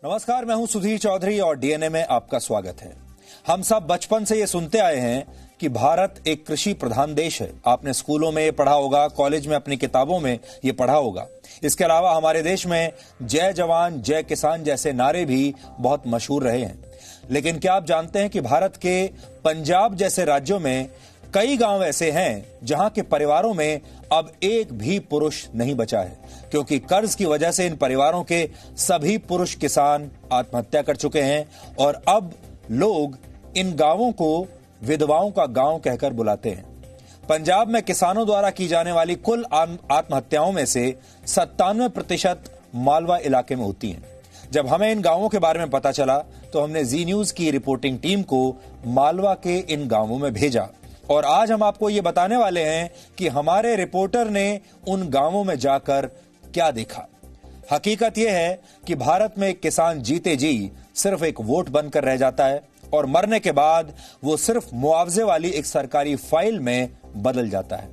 नमस्कार, मैं हूं सुधीर चौधरी और डीएनए में आपका स्वागत है। हम सब बचपन से ये सुनते आए हैं कि भारत एक कृषि प्रधान देश है। आपने स्कूलों में ये पढ़ा होगा, कॉलेज में अपनी किताबों में ये पढ़ा होगा। इसके अलावा हमारे देश में जय जवान जय किसान जैसे नारे भी बहुत मशहूर रहे हैं। लेकिन क्या आप जानते हैं कि भारत के पंजाब जैसे राज्यों में कई गांव ऐसे हैं जहां के परिवारों में अब एक भी पुरुष नहीं बचा है, क्योंकि कर्ज की वजह से इन परिवारों के सभी पुरुष किसान आत्महत्या कर चुके हैं और अब लोग इन गांवों को विधवाओं का गांव कहकर बुलाते हैं। पंजाब में किसानों द्वारा की जाने वाली कुल आत्महत्याओं में से 97% मालवा इलाके में होती हैं। जब हमें इन गांवों के बारे में पता चला तो हमने जी न्यूज की रिपोर्टिंग टीम को मालवा के इन गांवों में भेजा और आज हम आपको ये बताने वाले हैं कि हमारे रिपोर्टर ने उन गांवों में जाकर क्या देखा। हकीकत यह है कि भारत में एक किसान जीते जी सिर्फ एक वोट बनकर रह जाता है और मरने के बाद वो सिर्फ मुआवजे वाली एक सरकारी फाइल में बदल जाता है।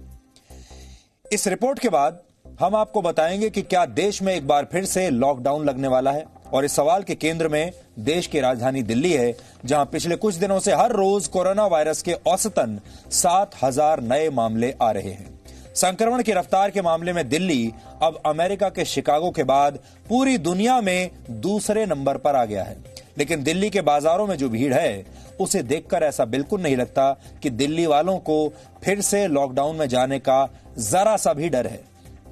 इस रिपोर्ट के बाद हम आपको बताएंगे कि क्या देश में एक बार फिर से लॉकडाउन लगने वाला है, और इस सवाल के केंद्र में देश की राजधानी दिल्ली है, जहां पिछले कुछ दिनों से हर रोज कोरोना वायरस के औसतन 7,000 नए मामले आ रहे हैं। संक्रमण की रफ्तार के मामले में दिल्ली अब अमेरिका के शिकागो के बाद पूरी दुनिया में दूसरे नंबर पर आ गया है। लेकिन दिल्ली के बाजारों में जो भीड़ है उसे देखकर ऐसा बिल्कुल नहीं लगता कि दिल्ली वालों को फिर से लॉकडाउन में जाने का जरा सा भी डर है।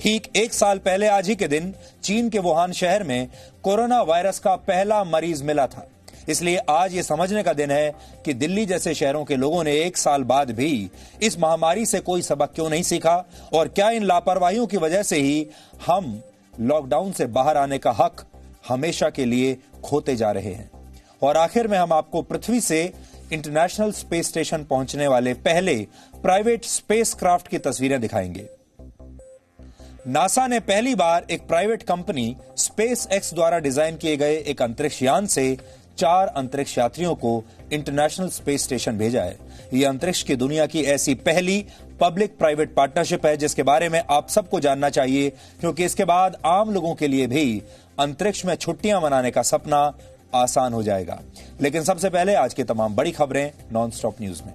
ठीक एक साल पहले आज ही के दिन चीन के वुहान शहर में कोरोना वायरस का पहला मरीज मिला था। इसलिए आज ये समझने का दिन है कि दिल्ली जैसे शहरों के लोगों ने एक साल बाद भी इस महामारी से कोई सबक क्यों नहीं सीखा, और क्या इन लापरवाहियों की वजह से ही हम लॉकडाउन से बाहर आने का हक हमेशा के लिए खोते जा रहे हैं। और आखिर में हम आपको पृथ्वी से इंटरनेशनल स्पेस स्टेशन पहुंचने वाले पहले प्राइवेट स्पेसक्राफ्ट की तस्वीरें दिखाएंगे। नासा ने पहली बार एक प्राइवेट कंपनी स्पेस एक्स द्वारा डिजाइन किए गए एक अंतरिक्ष यान से 4 अंतरिक्ष यात्रियों को इंटरनेशनल स्पेस स्टेशन भेजा है। यह अंतरिक्ष की दुनिया की ऐसी पहली पब्लिक प्राइवेट पार्टनरशिप है जिसके बारे में आप सबको जानना चाहिए, क्योंकि इसके बाद आम लोगों के लिए भी अंतरिक्ष में छुट्टियां मनाने का सपना आसान हो जाएगा। लेकिन सबसे पहले आज की तमाम बड़ी खबरें नॉनस्टॉप न्यूज में।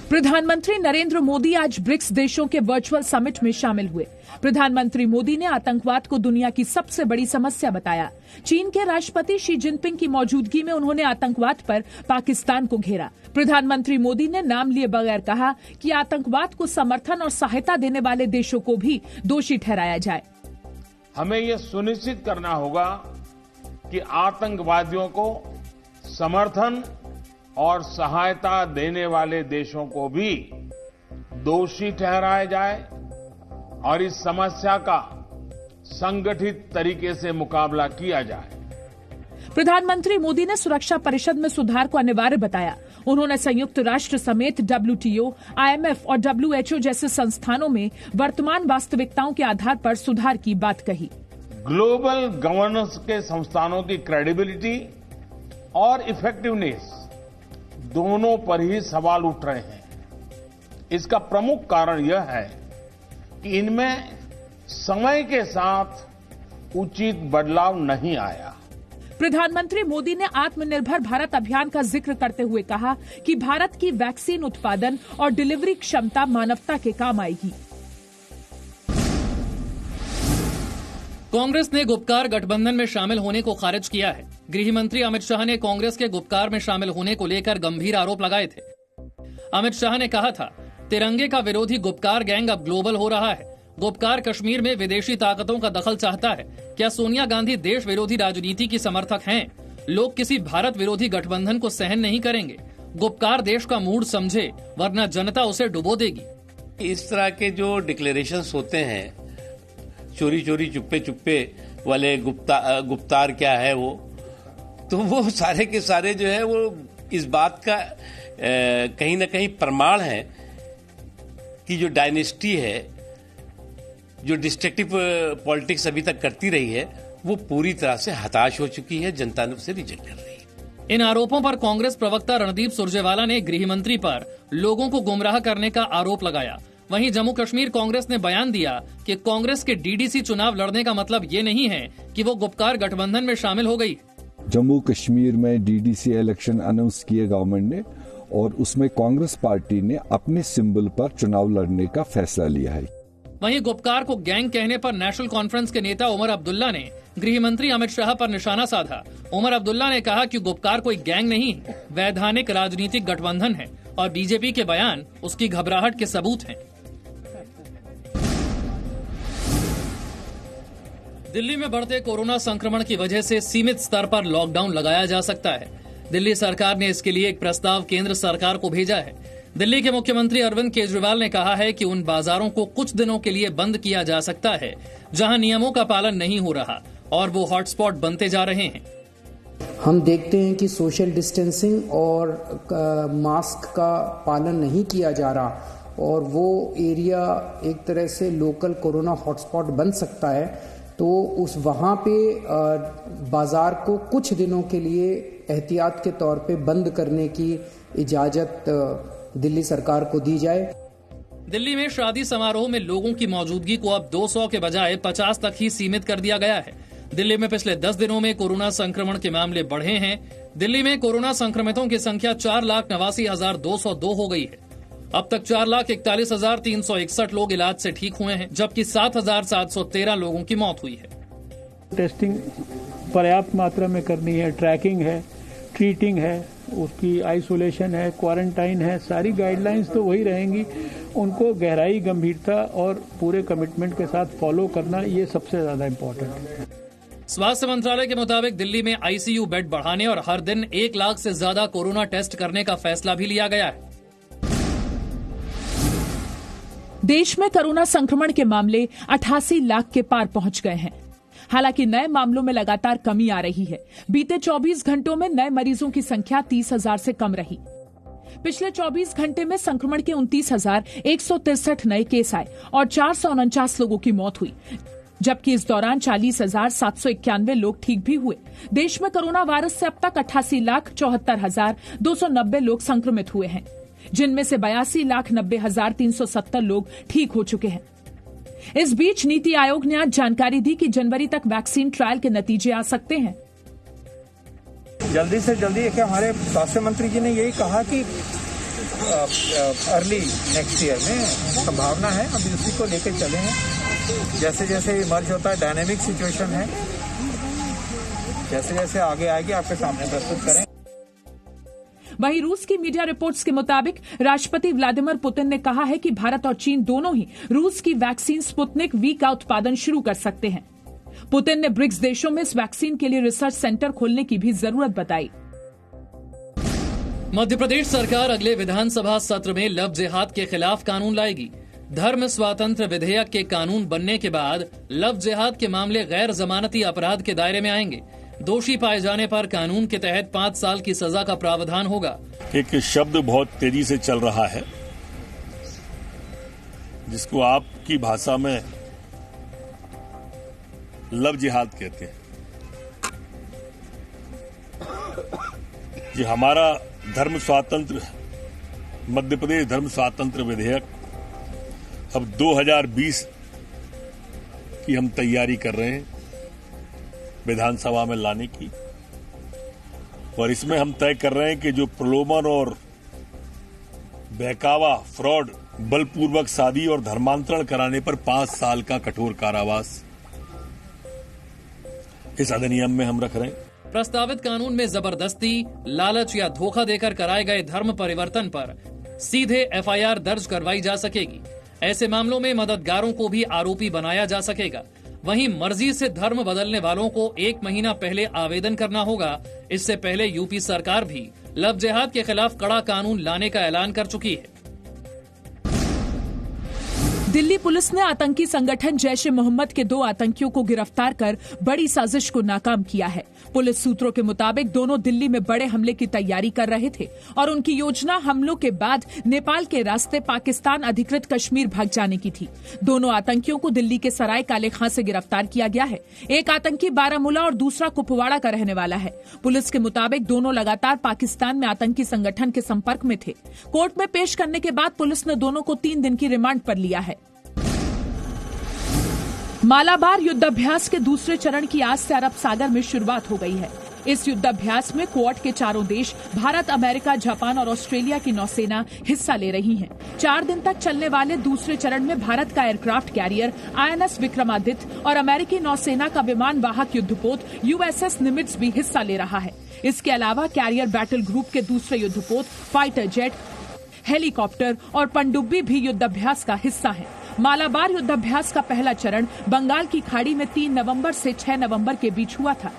प्रधानमंत्री नरेंद्र मोदी आज ब्रिक्स देशों के वर्चुअल समिट में शामिल हुए। प्रधानमंत्री मोदी ने आतंकवाद को दुनिया की सबसे बड़ी समस्या बताया। चीन के राष्ट्रपति शी जिनपिंग की मौजूदगी में उन्होंने आतंकवाद पर पाकिस्तान को घेरा। प्रधानमंत्री मोदी ने नाम लिए बगैर कहा कि आतंकवाद को समर्थन और सहायता देने वाले देशों को भी दोषी ठहराया जाए। हमें यह सुनिश्चित करना होगा कि आतंकवादियों को समर्थन और सहायता देने वाले देशों को भी दोषी ठहराया जाए और इस समस्या का संगठित तरीके से मुकाबला किया जाए। प्रधानमंत्री मोदी ने सुरक्षा परिषद में सुधार को अनिवार्य बताया। उन्होंने संयुक्त राष्ट्र समेत WTO, IMF और WHO जैसे संस्थानों में वर्तमान वास्तविकताओं के आधार पर सुधार की बात कही। ग्लोबल गवर्नेंस के संस्थानों की क्रेडिबिलिटी और इफेक्टिवनेस दोनों पर ही सवाल उठ रहे हैं। इसका प्रमुख कारण यह है कि इनमें समय के साथ उचित बदलाव नहीं आया। प्रधानमंत्री मोदी ने आत्मनिर्भर भारत अभियान का जिक्र करते हुए कहा कि भारत की वैक्सीन उत्पादन और डिलीवरी क्षमता मानवता के काम आएगी। कांग्रेस ने गुपकार गठबंधन में शामिल होने को खारिज किया है। गृह मंत्री अमित शाह ने कांग्रेस के गुपकार में शामिल होने को लेकर गंभीर आरोप लगाए थे। अमित शाह ने कहा था, तिरंगे का विरोधी गुपकार गैंग अब ग्लोबल हो रहा है। गुपकार कश्मीर में विदेशी ताकतों का दखल चाहता है। क्या सोनिया गांधी देश विरोधी राजनीति की समर्थक हैं? लोग किसी भारत विरोधी गठबंधन को सहन नहीं करेंगे। गुपकार देश का मूड समझे, वरना जनता उसे डुबो देगी। इस तरह के जो डिक्लेरेशंस होते हैं, चोरी चोरी चुप्पे चुप्पे वाले गुप्तार क्या है वो, तो वो सारे के सारे जो है वो इस बात का कहीं ना कहीं प्रमाण है कि जो डायनेस्टी है, जो डिस्ट्रक्टिव पॉलिटिक्स अभी तक करती रही है, वो पूरी तरह से हताश हो चुकी है, जनता ने उसे रिजेक्ट कर रही है। इन आरोपों पर कांग्रेस प्रवक्ता रणदीप सुरजेवाला ने गृह मंत्री पर लोगों को गुमराह करने का आरोप लगाया। वहीं जम्मू कश्मीर कांग्रेस ने बयान दिया कि कांग्रेस के डीडीसी चुनाव लड़ने का मतलब ये नहीं है कि वो गुपकार गठबंधन में शामिल हो गई। जम्मू कश्मीर में डीडीसी इलेक्शन अनाउंस किए गवर्नमेंट ने और उसमें कांग्रेस पार्टी ने अपने सिंबल पर चुनाव लड़ने का फैसला लिया है। वहीं गुपकार को गैंग कहने पर नेशनल कॉन्फ्रेंस के नेता उमर अब्दुल्ला ने गृह मंत्री अमित शाह पर निशाना साधा। उमर अब्दुल्ला ने कहा कि गुपकार कोई गैंग नहीं, वैधानिक राजनीतिक गठबंधन है और बीजेपी के बयान उसकी घबराहट के सबूत हैं। दिल्ली में बढ़ते कोरोना संक्रमण की वजह से सीमित स्तर पर लॉकडाउन लगाया जा सकता है। दिल्ली सरकार ने इसके लिए एक प्रस्ताव केंद्र सरकार को भेजा है। दिल्ली के मुख्यमंत्री अरविंद केजरीवाल ने कहा है कि उन बाजारों को कुछ दिनों के लिए बंद किया जा सकता है जहां नियमों का पालन नहीं हो रहा और वो हॉटस्पॉट बनते जा रहे हैं। हम देखते हैं कि सोशल डिस्टेंसिंग और मास्क का पालन नहीं किया जा रहा और वो एरिया एक तरह से लोकल कोरोना हॉटस्पॉट बन सकता है, तो उस वहाँ पे बाजार को कुछ दिनों के लिए एहतियात के तौर पे बंद करने की इजाजत दिल्ली सरकार को दी जाए। दिल्ली में शादी समारोह में लोगों की मौजूदगी को अब 200 के बजाय 50 तक ही सीमित कर दिया गया है। दिल्ली में पिछले 10 दिनों में कोरोना संक्रमण के मामले बढ़े हैं। दिल्ली में कोरोना संक्रमितों की संख्या 4,89,202 हो गई है। अब तक 4,41,361 लोग इलाज से ठीक हुए हैं, जबकि 7,713 लोगों की मौत हुई है। टेस्टिंग पर्याप्त मात्रा में करनी है, ट्रैकिंग है, ट्रीटिंग है, उसकी आइसोलेशन है, क्वारंटाइन है, सारी गाइडलाइंस तो वही रहेंगी। उनको गहराई, गंभीरता और पूरे कमिटमेंट के साथ फॉलो करना, ये सबसे ज्यादा इम्पोर्टेंट है। स्वास्थ्य मंत्रालय के मुताबिक दिल्ली में आईसीयू बेड बढ़ाने और हर दिन 1 लाख से ज्यादा कोरोना टेस्ट करने का फैसला भी लिया गया है। देश में कोरोना संक्रमण के मामले 88 लाख के पार पहुंच गए हैं। हालांकि नए मामलों में लगातार कमी आ रही है। बीते 24 घंटों में नए मरीजों की संख्या 30,000 से कम रही। पिछले 24 घंटे में संक्रमण के 29,163 नए केस आए और 449 लोगों की मौत हुई, जबकि इस दौरान 40,791 लोग ठीक भी हुए। देश में कोरोना वायरस से अब तक 88,74,290 लोग संक्रमित हुए हैं, जिनमें से 82,90,370 लोग ठीक हो चुके हैं। इस बीच नीति आयोग ने आज जानकारी दी कि जनवरी तक वैक्सीन ट्रायल के नतीजे आ सकते हैं। जल्दी से जल्दी देखिए, हमारे स्वास्थ्य मंत्री जी ने यही कहा कि अर्ली नेक्स्ट ईयर में संभावना है। अभी उसी को लेकर चले हैं। जैसे जैसे इमर्ज होता है, डायनेमिक सिचुएशन है, जैसे जैसे आगे आएगी आपके सामने प्रस्तुत करें। वहीं रूस की मीडिया रिपोर्ट्स के मुताबिक राष्ट्रपति व्लादिमीर पुतिन ने कहा है कि भारत और चीन दोनों ही रूस की वैक्सीन स्पुतनिक वी का उत्पादन शुरू कर सकते हैं। पुतिन ने ब्रिक्स देशों में इस वैक्सीन के लिए रिसर्च सेंटर खोलने की भी जरूरत बताई। मध्य प्रदेश सरकार अगले विधानसभा सत्र में लव जिहाद के खिलाफ कानून लाएगी। धर्म स्वातंत्र विधेयक के कानून बनने के बाद लव जिहाद के मामले गैर जमानती अपराध के दायरे में आएंगे। दोषी पाए जाने पर कानून के तहत 5 साल की सजा का प्रावधान होगा। एक शब्द बहुत तेजी से चल रहा है, जिसको आपकी भाषा में लव जिहाद कहते हैं। ये हमारा धर्म स्वातंत्र, मध्य प्रदेश धर्म स्वातंत्र विधेयक अब 2020 की हम तैयारी कर रहे हैं विधानसभा में लाने की, और इसमें हम तय कर रहे हैं कि जो प्रलोभन और बहकावा, फ्रॉड, बलपूर्वक शादी और धर्मांतरण कराने पर 5 साल का कठोर कारावास इस अधिनियम में हम रख रहे हैं। प्रस्तावित कानून में जबरदस्ती, लालच या धोखा देकर कराए गए धर्म परिवर्तन पर सीधे एफआईआर दर्ज करवाई जा सकेगी। ऐसे मामलों में मददगारों को भी आरोपी बनाया जा सकेगा। वहीं मर्जी से धर्म बदलने वालों को 1 महीना पहले आवेदन करना होगा। इससे पहले यूपी सरकार भी लव जिहाद के खिलाफ कड़ा कानून लाने का ऐलान कर चुकी है। दिल्ली पुलिस ने आतंकी संगठन जैश-ए-मोहम्मद के 2 आतंकियों को गिरफ्तार कर बड़ी साजिश को नाकाम किया है। पुलिस सूत्रों के मुताबिक दोनों दिल्ली में बड़े हमले की तैयारी कर रहे थे और उनकी योजना हमलों के बाद नेपाल के रास्ते पाकिस्तान अधिकृत कश्मीर भाग जाने की थी। दोनों आतंकियों को दिल्ली के सराय काले खां से गिरफ्तार किया गया है। एक आतंकी बारामूला और दूसरा कुपवाड़ा का रहने वाला है। पुलिस के मुताबिक दोनों लगातार पाकिस्तान में आतंकी संगठन के संपर्क में थे। कोर्ट में पेश करने के बाद पुलिस ने दोनों को 3 दिन की रिमांड पर लिया है। मालाबार युद्धाभ्यास के दूसरे चरण की आज से अरब सागर में शुरुआत हो गई है। इस युद्धाभ्यास में क्वाड के चारों देश भारत, अमेरिका, जापान और ऑस्ट्रेलिया की नौसेना हिस्सा ले रही हैं। 4 दिन तक चलने वाले दूसरे चरण में भारत का एयरक्राफ्ट कैरियर INS विक्रमादित्य और अमेरिकी नौसेना का विमान वाहक युद्धपोत USS निमित्ज भी हिस्सा ले रहा है। इसके अलावा कैरियर बैटल ग्रुप के दूसरे युद्धपोत, फाइटर जेट, हेलीकॉप्टर और पनडुब्बी भी युद्धाभ्यास का हिस्सा हैं। मालाबार युद्धाभ्यास का पहला चरण बंगाल की खाड़ी में 3 नवंबर से 6 नवंबर के बीच हुआ था।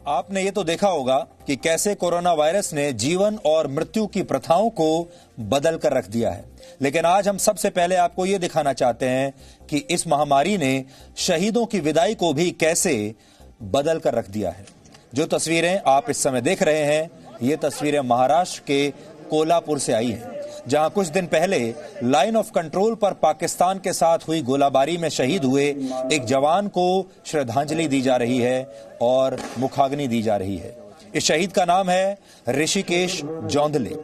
आपने ये तो देखा होगा कि कैसे कोरोना वायरस ने जीवन और मृत्यु की प्रथाओं को बदल कर रख दिया है। लेकिन आज हम सबसे पहले आपको ये दिखाना चाहते हैं कि इस महामारी ने शहीदों की विदाई को भी कैसे बदल कर रख दिया है। जो तस्वीरें आप इस समय देख रहे हैं, ये तस्वीरें महाराष्ट्र के कोल्हापुर से आई हैं, जहां कुछ दिन पहले लाइन ऑफ कंट्रोल पर पाकिस्तान के साथ हुई गोलाबारी में शहीद हुए एक जवान को श्रद्धांजलि दी जा रही है और मुखाग्नि दी जा रही है। इस शहीद का नाम है ऋषिकेश जोंधले।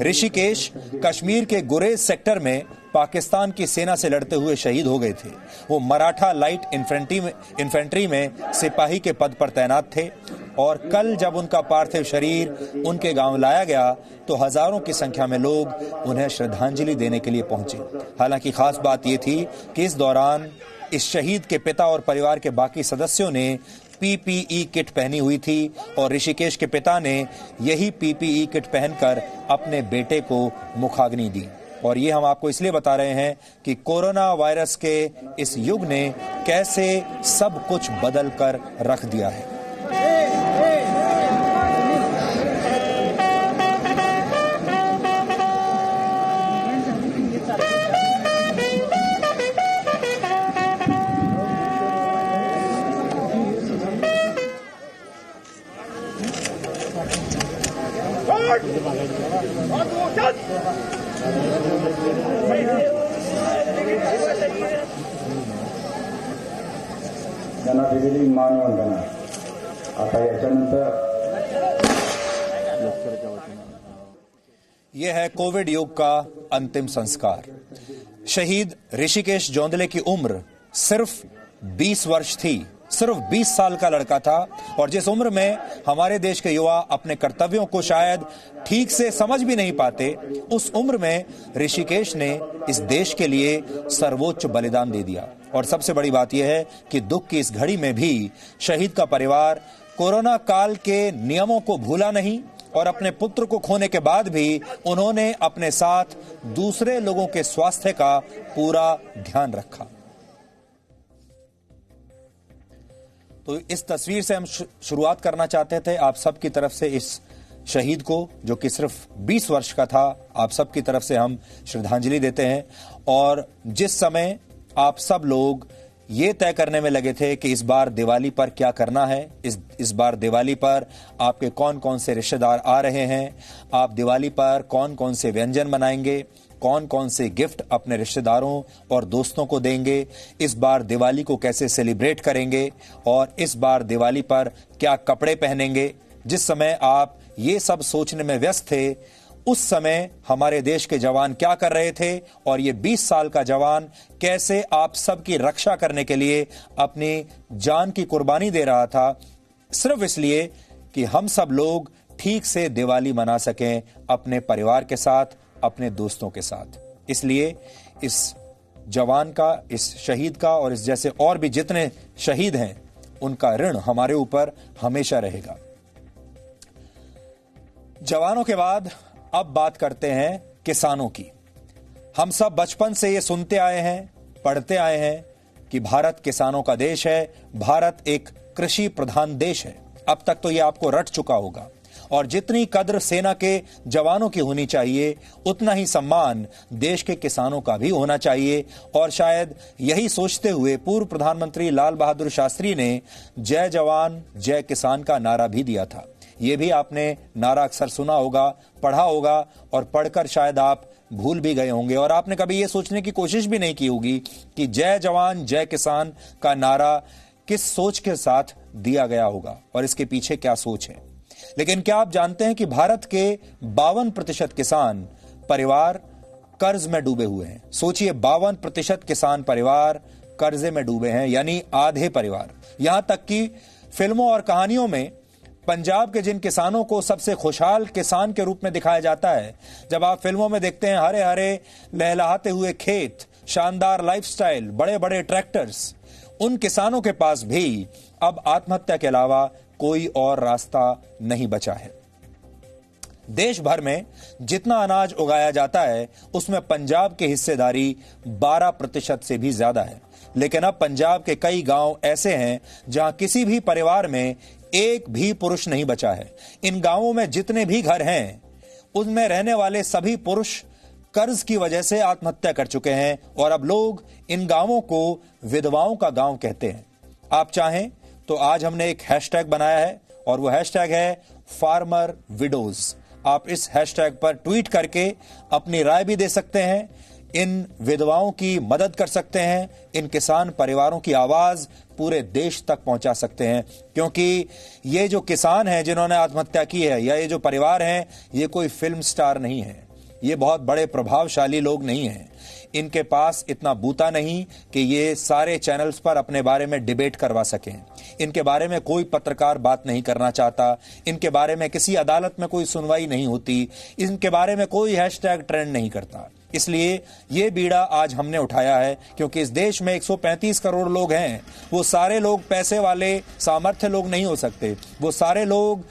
ऋषिकेश कश्मीर के गुरेज सेक्टर में पाकिस्तान की सेना से लड़ते हुए शहीद हो गए थे। वो मराठा लाइट इन्फेंट्री में सिपाही के पद पर तैनात थे और कल जब उनका पार्थिव शरीर उनके गांव लाया गया तो हजारों की संख्या में लोग उन्हें श्रद्धांजलि देने के लिए पहुंचे। हालांकि खास बात यह थी कि इस दौरान इस शहीद के पिता और परिवार के बाकी सदस्यों ने PPE किट पहनी हुई थी और ऋषिकेश के पिता ने यही PPE किट पहनकर अपने बेटे को मुखाग्नि दी। और ये हम आपको इसलिए बता रहे हैं कि कोरोना वायरस के इस युग ने कैसे सब कुछ बदल कर रख दिया है। त्यांना दिलेली मानवंदना आता याच्यानंतर यह है कोविड युग का अंतिम संस्कार। शहीद ऋषिकेश जोंधले की उम्र सिर्फ 20 वर्ष थी। सिर्फ 20 साल का लड़का था और जिस उम्र में हमारे देश के युवा अपने कर्तव्यों को शायद ठीक से समझ भी नहीं पाते, उस उम्र में ऋषिकेश ने इस देश के लिए सर्वोच्च बलिदान दे दिया। और सबसे बड़ी बात यह है कि दुख की इस घड़ी में भी शहीद का परिवार कोरोना काल के नियमों को भूला नहीं और अपने पुत्र को खोने के बाद भी उन्होंने अपने साथ दूसरे लोगों के स्वास्थ्य का पूरा ध्यान रखा। तो इस तस्वीर से हम शुरुआत करना चाहते थे आप सब की तरफ से। इस शहीद को जो कि सिर्फ 20 वर्ष का था, आप सब की तरफ से हम श्रद्धांजलि देते हैं। और जिस समय आप सब लोग ये तय करने में लगे थे कि इस बार दिवाली पर क्या करना है, इस बार दिवाली पर आपके कौन कौन से रिश्तेदार आ रहे हैं, आप दिवाली पर कौन कौन से व्यंजन बनाएंगे, कौन कौन से गिफ्ट अपने रिश्तेदारों और दोस्तों को देंगे, इस बार दिवाली को कैसे सेलिब्रेट करेंगे और इस बार दिवाली पर क्या कपड़े पहनेंगे, जिस समय आप ये सब सोचने में व्यस्त थे, उस समय हमारे देश के जवान क्या कर रहे थे और ये 20 साल का जवान कैसे आप सबकी रक्षा करने के लिए अपनी जान की कुर्बानी दे रहा था, सिर्फ इसलिए कि हम सब लोग ठीक से दिवाली मना सकें अपने परिवार के साथ, अपने दोस्तों के साथ। इसलिए इस जवान का, इस शहीद का और इस जैसे और भी जितने शहीद हैं, उनका ऋण हमारे ऊपर हमेशा रहेगा। जवानों के बाद अब बात करते हैं किसानों की। हम सब बचपन से ये सुनते आए हैं, पढ़ते आए हैं कि भारत किसानों का देश है, भारत एक कृषि प्रधान देश है। अब तक तो ये आपको रट चुका होगा। और जितनी कद्र सेना के जवानों की होनी चाहिए, उतना ही सम्मान देश के किसानों का भी होना चाहिए। और शायद यही सोचते हुए पूर्व प्रधानमंत्री लाल बहादुर शास्त्री ने जय जवान जय किसान का नारा भी दिया था। ये भी आपने नारा अक्सर सुना होगा, पढ़ा होगा, और पढ़कर शायद आप भूल भी गए होंगे। और आपने कभी ये सोचने की कोशिश भी नहीं की होगी कि जय जवान जय किसान का नारा किस सोच के साथ दिया गया होगा और इसके पीछे क्या सोच है। लेकिन क्या आप जानते हैं कि भारत के 52% किसान परिवार कर्ज में डूबे हुए हैं। सोचिए, 52% किसान परिवार कर्जे में डूबे हैं, यानी आधे परिवार। यहां तक कि फिल्मों और कहानियों में पंजाब के जिन किसानों को सबसे खुशहाल किसान के रूप में दिखाया जाता है, जब आप फिल्मों में देखते हैं हरे हरे लहलहाते हुए खेत, शानदार लाइफस्टाइल, बड़े बड़े ट्रैक्टर्स, उन किसानों के पास भी अब आत्महत्या के अलावा कोई और रास्ता नहीं बचा है। देश भर में जितना अनाज उगाया जाता है उसमें पंजाब की हिस्सेदारी 12% से भी ज्यादा है। लेकिन अब पंजाब के कई गांव ऐसे हैं जहां किसी भी परिवार में एक भी पुरुष नहीं बचा है। इन गांवों में जितने भी घर हैं उनमें रहने वाले सभी पुरुष कर्ज की वजह से आत्महत्या कर चुके हैं और अब लोग इन गांवों को विधवाओं का गांव कहते हैं। आप चाहें तो आज हमने एक हैशटैग बनाया है और वो हैशटैग है फार्मर विडोज। आप इस हैशटैग पर ट्वीट करके अपनी राय भी दे सकते हैं, इन विधवाओं की मदद कर सकते हैं, इन किसान परिवारों की आवाज पूरे देश तक पहुंचा सकते हैं। क्योंकि ये जो किसान हैं जिन्होंने आत्महत्या की है, या ये जो परिवार हैं, ये कोई फिल्म स्टार नहीं है, ये बहुत बड़े प्रभावशाली लोग नहीं हैं। इनके पास इतना बूता नहीं कि ये सारे चैनल्स पर अपने बारे में डिबेट करवा सकें। इनके बारे में कोई पत्रकार बात नहीं करना चाहता, इनके बारे में किसी अदालत में कोई सुनवाई नहीं होती, इनके बारे में कोई हैशटैग ट्रेंड नहीं करता। इसलिए ये बीड़ा आज हमने उठाया है, क्योंकि इस देश में 135 करोड़ लोग हैं। वो सारे लोग पैसे वाले सामर्थ्य लोग नहीं हो सकते, वो सारे लोग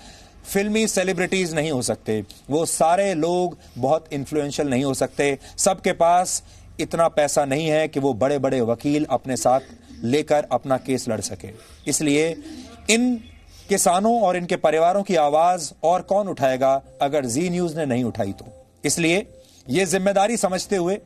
फिल्मी सेलिब्रिटीज नहीं हो सकते, वो सारे लोग बहुत इन्फ्लुएंशियल नहीं हो सकते। सबके पास इतना पैसा नहीं है कि वो बड़े बड़े वकील अपने साथ लेकर अपना केस लड़ सके। इसलिए इन किसानों और इनके परिवारों की आवाज और कौन उठाएगा अगर जी न्यूज ने नहीं उठाई तो। इसलिए ये जिम्मेदारी समझते हुए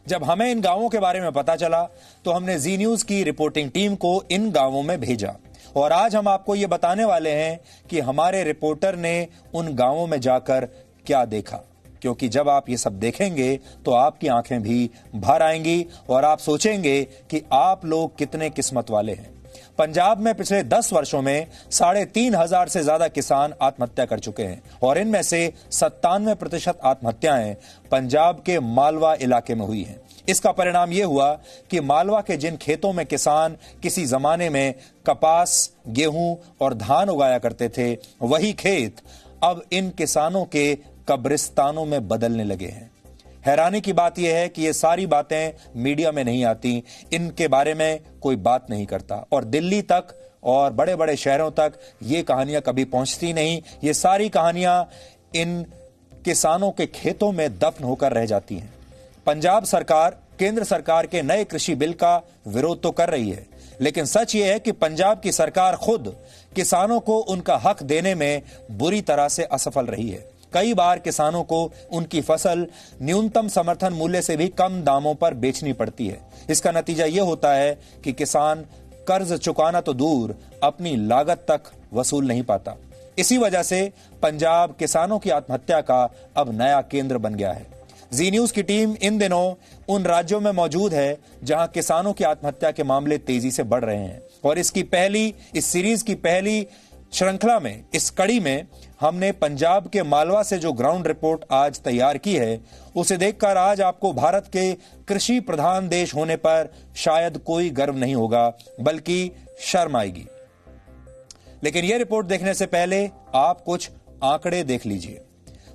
जब हमें इन गांवों के बारे में पता चला तो हमने जी न्यूज की रिपोर्टिंग टीम को इन गांवों में भेजा और आज हम आपको ये बताने वाले हैं कि हमारे रिपोर्टर ने उन गांवों में जाकर क्या देखा। क्योंकि जब आप ये सब देखेंगे तो आपकी आंखें भी भर आएंगी और आप सोचेंगे कि आप लोग कितने किस्मत वाले हैं। पंजाब में पिछले 10 वर्षों में 3,500 से ज्यादा किसान आत्महत्या कर चुके हैं और इनमें से 97% आत्महत्याएं पंजाब के मालवा इलाके में हुई हैं। इसका परिणाम यह हुआ कि मालवा के जिन खेतों में किसान किसी जमाने में कपास, गेहूं और धान उगाया करते थे, वही खेत अब इन किसानों के कब्रिस्तानों में बदलने लगे हैं। हैरानी की बात यह है कि ये सारी बातें मीडिया में नहीं आती, इनके बारे में कोई बात नहीं करता और दिल्ली तक और बड़े बड़े शहरों तक ये कहानियां कभी पहुंचती नहीं। ये सारी कहानियां इन किसानों के खेतों में दफन होकर रह जाती हैं। पंजाब सरकार केंद्र सरकार के नए कृषि बिल का विरोध तो कर रही है, लेकिन सच ये है कि पंजाब की सरकार खुद किसानों को उनका हक देने में बुरी तरह से असफल रही है। कई बार किसानों को उनकी फसल न्यूनतम समर्थन मूल्य से भी कम दामों पर बेचनी पड़ती है। इसका नतीजा यह होता है कि किसान कर्ज चुकाना तो दूर, अपनी लागत तक वसूल नहीं पाता। इसी वजह से पंजाब किसानों की आत्महत्या का अब नया केंद्र बन गया है। जी न्यूज की टीम इन दिनों उन राज्यों में मौजूद है जहां किसानों की आत्महत्या के मामले तेजी से बढ़ रहे हैं और इस सीरीज की पहली श्रृंखला में, इस कड़ी में हमने पंजाब के मालवा से जो ग्राउंड रिपोर्ट आज तैयार की है, उसे देखकर आज आपको भारत के कृषि प्रधान देश होने पर शायद कोई गर्व नहीं होगा, बल्कि शर्म आएगी। लेकिन यह रिपोर्ट देखने से पहले आप कुछ आंकड़े देख लीजिए।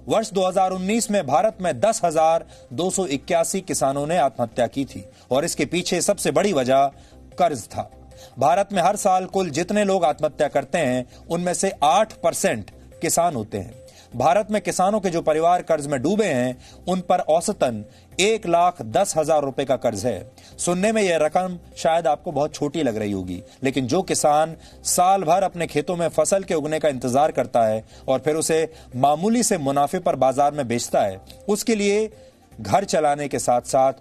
वर्ष 2019 में भारत में 10,281 किसानों ने आत्महत्या की थी और इसके पीछे सबसे बड़ी वजह कर्ज था। भारत में हर साल कुल जितने लोग आत्महत्या करते हैं उनमें से 8% किसान होते हैं। भारत में किसानों के जो परिवार कर्ज में डूबे हैं उन पर औसतन 1,10,000 रुपए का कर्ज है। सुनने में यह रकम शायद आपको बहुत छोटी लग रही होगी, लेकिन जो किसान साल भर अपने खेतों में फसल के उगने का इंतजार करता है और फिर उसे मामूली से मुनाफे पर बाजार में बेचता है, उसके लिए घर चलाने के साथ साथ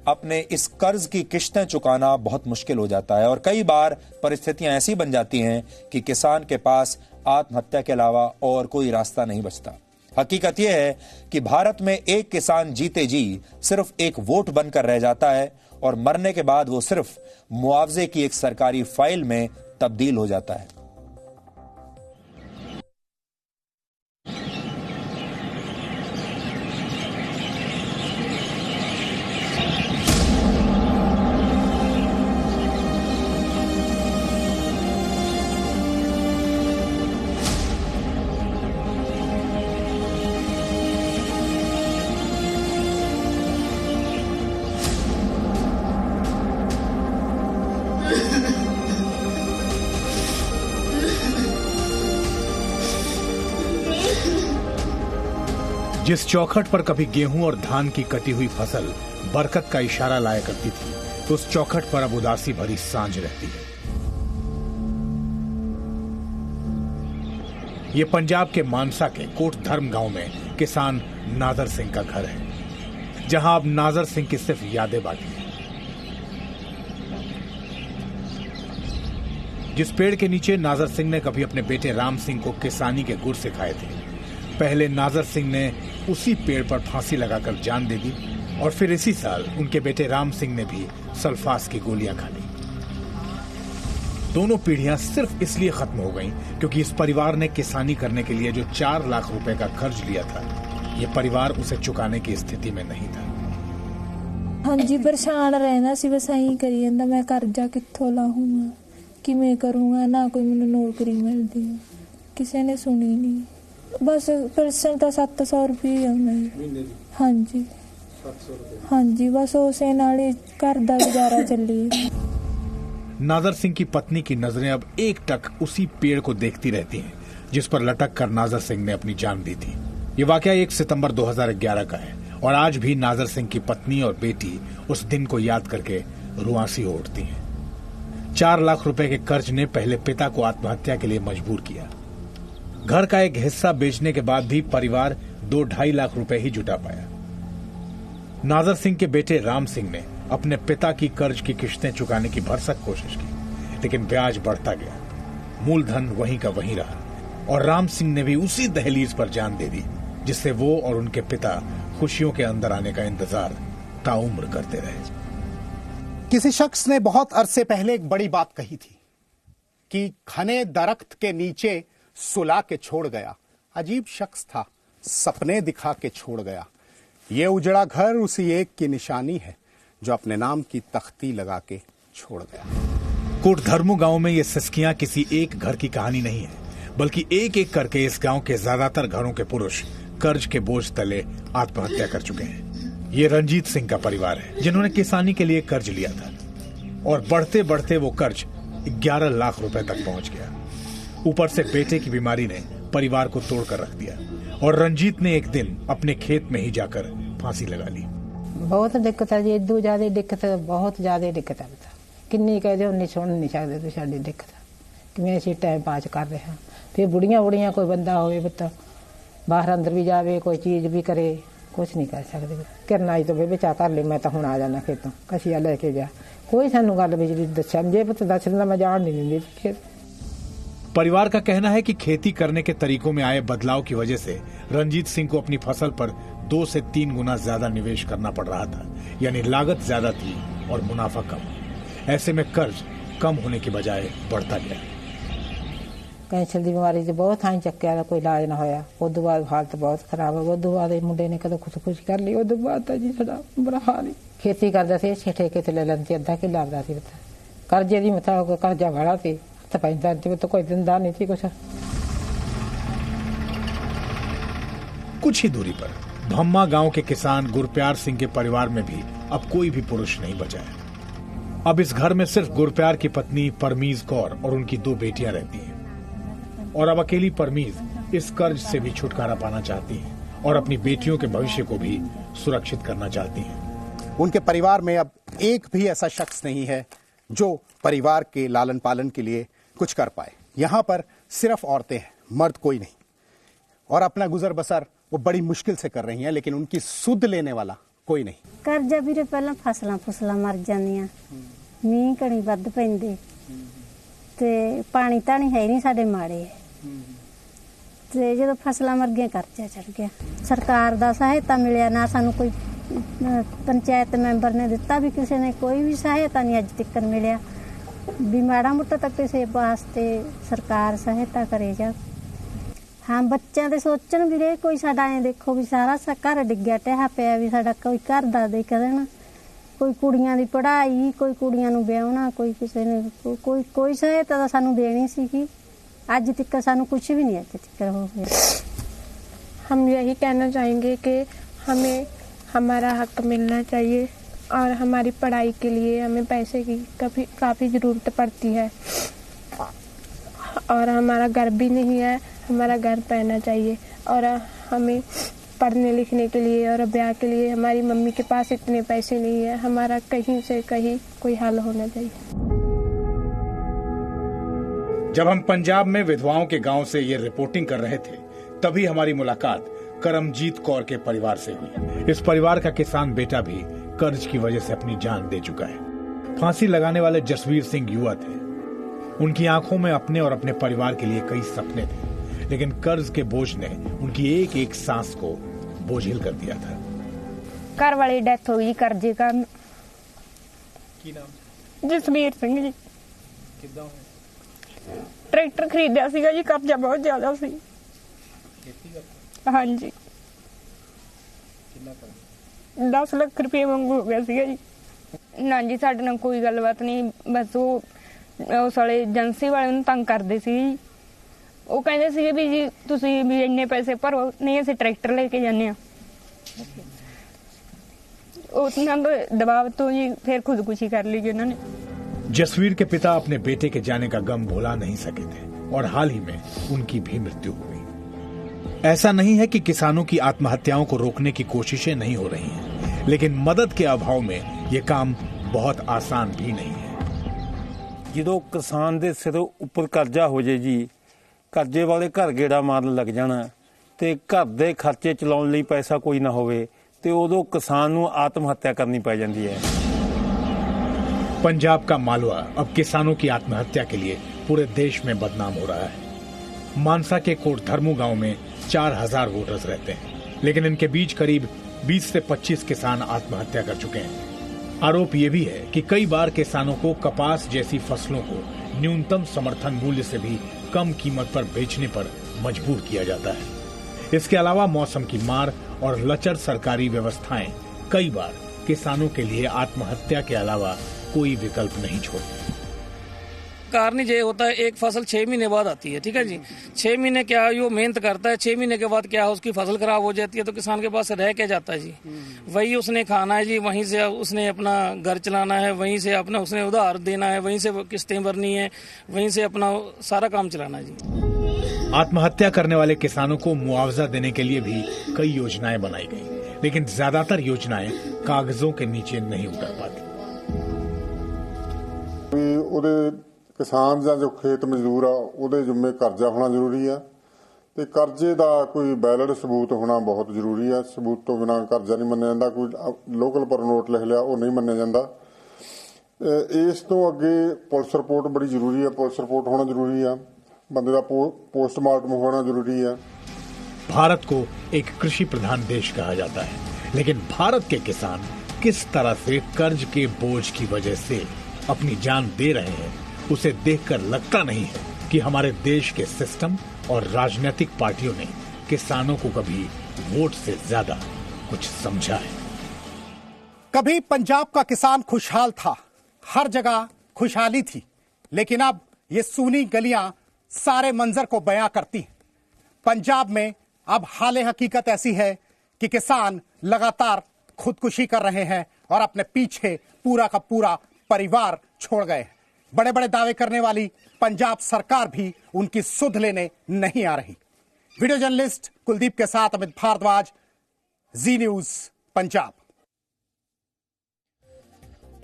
अपने इस कर्ज की किश्तें चुकाना बहुत मुश्किल हो जाता है और कई बार परिस्थितियां ऐसी बन जाती हैं कि किसान के पास आत्महत्या के अलावा और कोई रास्ता नहीं बचता। हकीकत यह है कि भारत में एक किसान जीते जी सिर्फ एक वोट बनकर रह जाता है और मरने के बाद वो सिर्फ मुआवजे की एक सरकारी फाइल में तब्दील हो जाता है। जिस चौखट पर कभी गेहूं और धान की कटी हुई फसल बरकत का इशारा लाया करती थी, तो उस चौखट पर अब उदासी भरी सांझ रहती है। ये पंजाब के मानसा के कोट धर्म गांव में किसान नाजर सिंह का घर है, जहां अब नाजर सिंह की सिर्फ यादें बाकी हैं। जिस पेड़ के नीचे नाजर सिंह ने कभी अपने बेटे राम सिंह को किसानी के गुर सिखाए थे, पहले नाजर सिंह ने उसी पेड़ पर फांसी लगाकर जान दे दी और फिर इसी साल उनके बेटे राम सिंह ने भी सल्फास की गोलियां खा ली। दोनों पीढ़ियां सिर्फ इसलिए खत्म हो गईं क्योंकि इस परिवार ने किसानी करने के लिए जो 4 लाख रुपए का कर्ज लिया था, ये परिवार उसे चुकाने की स्थिति में नहीं था। हाँ जी, परेशान रहना सी, बस यही करी जांदा, मैं कर्जा कित्थों लाऊंगा, किवें करूंगा, ना कोई मैनूं नौकरी मिलदी, किसी ने सुनी नहीं। बस पेंशन तो 700 रुपये आउंदा। हाँ जी, 700 रुपये। हाँ जी, बस उसे नाल ही घर दा गुजारा चली। नाजर सिंह की पत्नी की नजरें अब एक टक उसी पेड़ को देखती रहती हैं जिस पर लटक कर नाजर सिंह ने अपनी जान दी थी। ये वाकया 1 सितंबर 2011 का है और आज भी नाजर सिंह की पत्नी और बेटी उस दिन को याद करके रुआंसी हो उठती हैं। 4 लाख रुपए के कर्ज ने पहले पिता को आत्महत्या के लिए मजबूर किया। घर का एक हिस्सा बेचने के बाद भी परिवार 2-2.5 लाख रुपए ही जुटा पाया। नाजर सिंह के बेटे राम सिंह ने अपने पिता की कर्ज की किश्तें चुकाने की भरसक कोशिश की, लेकिन ब्याज बढ़ता गया, मूलधन वहीं का वहीं रहा और राम सिंह ने भी उसी दहलीज पर जान दे दी जिससे वो और उनके पिता खुशियों के अंदर आने का इंतजार ताउम्र करते रहे। किसी शख्स ने बहुत अरसे पहले एक बड़ी बात कही थी कि घने दरख्त के नीचे सुला के छोड़ गया। अजीब शख्स था, सपने दिखा के छोड़ गया। ये उजड़ा घर उसी एक की निशानी है जो अपने नाम की तख्ती लगा के छोड़ गया। कोट धर्मू गांव में ये सिसकियां किसी एक घर की कहानी नहीं है, बल्कि एक एक करके इस गांव के ज्यादातर घरों के पुरुष कर्ज के बोझ तले आत्महत्या कर चुके हैं। ये रंजीत सिंह का परिवार है जिन्होंने किसानी के लिए कर्ज लिया था और बढ़ते बढ़ते वो कर्ज 11 लाख रुपए तक पहुंच गया। ऊपर से बेटे की बीमारी ने परिवार को तोड़कर रख दिया और रंजीत ने एक दिन अपने खेत में ही जाकर फांसी लगा ली। बहुत दिक्कत है जी, इदू ज्यादा दिक्कत है, बहुत ज्यादा दिक्कत है। किन्नी कहते उन्नी सुन नहीं सकते तो साडी दिक्कत है कि मैं इसी टाइम पास कर रहा। फिर बुढ़िया कोई बंदा होवे पुत्त बाहर अंदर भी जावे, कोई चीज भी करे, कुछ नहीं कर सकते। करना ही तो बेचा कर ले, मैं तो हुण आ जाना खेतों, कसिया लेके जा, कोई सानू गल बिजली दस्या जे पुत्त दस दिंदा, मैं जान नहीं दिंदी खेत। परिवार का कहना है कि खेती करने के तरीकों में आए बदलाव की वजह से रंजीत सिंह को अपनी फसल पर 2 से 3 गुना ज्यादा निवेश करना पड़ रहा था, यानी लागत ज्यादा थी और मुनाफा कम। ऐसे में कर्ज कम होने की बजाय बढ़ता गया। कैंसर की बीमारी से बहुत थाई चक्या, कोई इलाज ना होया। उदू बाद हालत बहुत खराब हो, उदू बाद मुंडे ने कदों खुदकुशी कर ली। उदू बाद जी साडा बुरा हाल ही। खेती करदा सी, 6 ठेके ते ले लैंदी, अद्धा किला आंदा सी। कर्जे दी मथा कर्जा वाला सी, तो कोई दिंदा नहीं थी कुछ। कुछ ही दूरी पर भम्मा गांव के किसान गुरप्यार सिंह के परिवार में भी अब कोई भी पुरुष नहीं बचा है। अब इस घर में सिर्फ गुरप्यार की पत्नी परमीज कौर और उनकी 2 बेटियां रहती हैं और अब अकेली परमीज इस कर्ज से भी छुटकारा पाना चाहती हैं और अपनी बेटियों के भविष्य को भी सुरक्षित करना चाहती हैं। उनके परिवार में अब एक भी ऐसा शख्स नहीं है जो परिवार के लालन पालन के लिए कुछ कर पाए। यहाँ पर सिर्फ औरतें हैं, मर्द कोई नहीं, और अपना गुजर बसर वो बड़ी मुश्किल से कर रही हैं, लेकिन उनकी सुध लेने वाला कोई नहीं। कर्जा भी पहला फसलां मर जांदियां, मींह कणी वध पैंदे ते पानी तानी है नहीं साडे माड़े ते जदों फसलां मर गईयां कर्जा चढ़ गया। सरकार दा सहायता मिलिया ना, सानू कोई पंचायत मैंबर ने दिता भी, किसी ने कोई भी सहायता नहीं अज तक मिलिया भी माड़ा मोटा तक किसी वास्ते सरकार सहायता करे जा। हाँ, बच्चों दे सोचण भी रहे कोई साडा ऐ देखो भी सारा घर डिग्गिया ढहा पिया भी साडा कोई घर दा देख देना, कोई कुड़ियां दी पढ़ाई, कोई कुड़ियां नूं ब्याहना, कोई किसी ने कोई सहायता तां सानू देनी सी। अज तक सानू कुछ भी नहीं अज तक हो गया। हम यही कहना चाहेंगे कि हमें हमारा हक मिलना चाहिए और हमारी पढ़ाई के लिए हमें पैसे की काफ़ी ज़रूरत पड़ती है और हमारा घर भी नहीं है, हमारा घर पैना चाहिए और हमें पढ़ने लिखने के लिए और ब्याह के लिए हमारी मम्मी के पास इतने पैसे नहीं है। हमारा कहीं से कहीं कोई हल होना चाहिए। जब हम पंजाब में विधवाओं के गांव से ये रिपोर्टिंग कर रहे थे, तभी हमारी मुलाकात करमजीत कौर के परिवार से हुई। इस परिवार का किसान बेटा भी कर्ज की वजह से अपनी जान दे चुका है। फांसी लगाने वाले जसवीर सिंह युवा थे। उनकी आंखों में अपने और अपने परिवार के लिए कई सपने थे, लेकिन कर्ज के बोझ ने उनकी एक एक सांस को बोझिल कर दिया था। घर वाली डेथ हो गई कर्जे का। जसवीर सिंह जी। ट्रैक्टर खरीदा सीगा जी, कर्जा बहुत ज्यादा सी। हाँ जी, 10 लाख रुपये वांगू हो गया सीगा जी। ना जी, साडे नाल कोई गलबात नहीं, बस उस वाले एजेंसी वाले नूं तंग करदे सी। ਉਹ ਕਹਿੰਦੇ ਸੀ ਵੀ ਜੀ ਤੁਸੀਂ ਵੀ ਇੰਨੇ ਪੈਸੇ ਭਰੋ, ਨਹੀਂ ਅਸੀਂ ਟਰੈਕਟਰ ਲੈ ਕੇ ਜਾਂਦੇ ਆ। ਉਹਨਾਂ ਦੇ ਦਬਾਅ ਤੋਂ ਜੀ ਫਿਰ ਖੁਦकुशी कर ली उन्होंने। जसवीर के पिता अपने बेटे के जाने का गम भुला नहीं सके थे और हाल ही में उनकी भी मृत्यु हो गई। ऐसा नहीं है कि किसानों की आत्महत्याओं को रोकने की कोशिशें नहीं हो रही हैं, लेकिन मदद के अभाव में ये काम बहुत आसान भी नहीं है। जो किसान दे सिरों ऊपर कर्जा हो जाए जी, कर्जे वाले घर गेड़ा मारन लग जाना ते घर दे खर्चे चलाउण लई पैसा कोई ना होवे ते उदों किसान नूं आत्महत्या करनी पै जांदी है। पंजाब का मालवा अब किसानों की आत्महत्या के लिए पूरे देश में बदनाम हो रहा है। मानसा के कोट धर्मू गांव में 4000 वोटर्स रहते हैं, लेकिन इनके बीच करीब 20 से 25 किसान आत्महत्या कर चुके हैं। आरोप ये भी है कि कई बार किसानों को कपास जैसी फसलों को न्यूनतम समर्थन मूल्य से भी कम कीमत पर बेचने पर मजबूर किया जाता है। इसके अलावा मौसम की मार और लचर सरकारी व्यवस्थाएं कई बार किसानों के लिए आत्महत्या के अलावा कोई विकल्प नहीं छोड़ती। कारण ये होता है, एक फसल 6 महीने बाद आती है, ठीक है जी। 6 महीने क्या वो मेहनत करता है, 6 महीने के बाद क्या उसकी फसल खराब हो जाती है, तो किसान के पास रह क्या जाता है जी। वही उसने खाना है जी, वहीं से उसने अपना घर चलाना है, वहीं से अपना उसने उधार देना है, वहीं से किस्तें भरनी है, वहीं से अपना सारा काम चलाना है जी। आत्महत्या करने वाले किसानों को मुआवजा देने के लिए भी कई योजनाएं बनाई गई, लेकिन ज्यादातर योजनाएं कागजों के नीचे नहीं उतर पाती। किसान ਜਾਂ जो खेत मजदूर आ ਉਹਦੇ ਜ਼ਿੰਮੇ ਕਰਜ਼ਾ ਹੋਣਾ ਜ਼ਰੂਰੀ ਆ ਤੇ ਕਰਜ਼ੇ ਦਾ ਕੋਈ ਵੈਲਿਡ ਸਬੂਤ ਹੋਣਾ ਬਹੁਤ ਜ਼ਰੂਰੀ ਆ। ਸਬੂਤ ਤੋਂ ਬਿਨਾਂ ਕਰਜ਼ਾ ਨਹੀਂ ਮੰਨਿਆ ਜਾਂਦਾ। ਕੋਈ ਲੋਕਲ ਪਰ ਨੋਟ ਲਿਖ ਲਿਆ ਉਹ ਨਹੀਂ ਮੰਨਿਆ ਜਾਂਦਾ। ਇਸ ਤੋਂ ਅੱਗੇ ਪੁਲਿਸ ਰਿਪੋर्ट ਬੜੀ ਜ਼ਰੂਰੀ ਆ। ਪੁਲਿਸ ਰਿਪੋर्ट ਹੋਣਾ ਜ਼ਰੂਰੀ ਆ। ਬੰਦੇ ਦਾ पोस्टमार्टम होना जरूरी है। भारत को एक कृषि प्रधान देश कहा जाता है, लेकिन भारत के किसान किस तरह से कर्ज के बोझ की वजह से अपनी जान दे रहे हैं, उसे देखकर लगता नहीं है कि हमारे देश के सिस्टम और राजनीतिक पार्टियों ने किसानों को कभी वोट से ज्यादा कुछ समझा है। कभी पंजाब का किसान खुशहाल था, हर जगह खुशहाली थी, लेकिन अब ये सूनी गलियां सारे मंजर को बयां करती हैं। पंजाब में अब हाले हकीकत ऐसी है कि किसान लगातार खुदकुशी कर रहे हैं और अपने पीछे पूरा का पूरा परिवार छोड़ गए हैं। बड़े बड़े दावे करने वाली पंजाब सरकार भी उनकी सुध लेने नहीं आ रही। वीडियो जर्नलिस्ट कुलदीप के साथ अमित भारद्वाज, जी न्यूज पंजाब।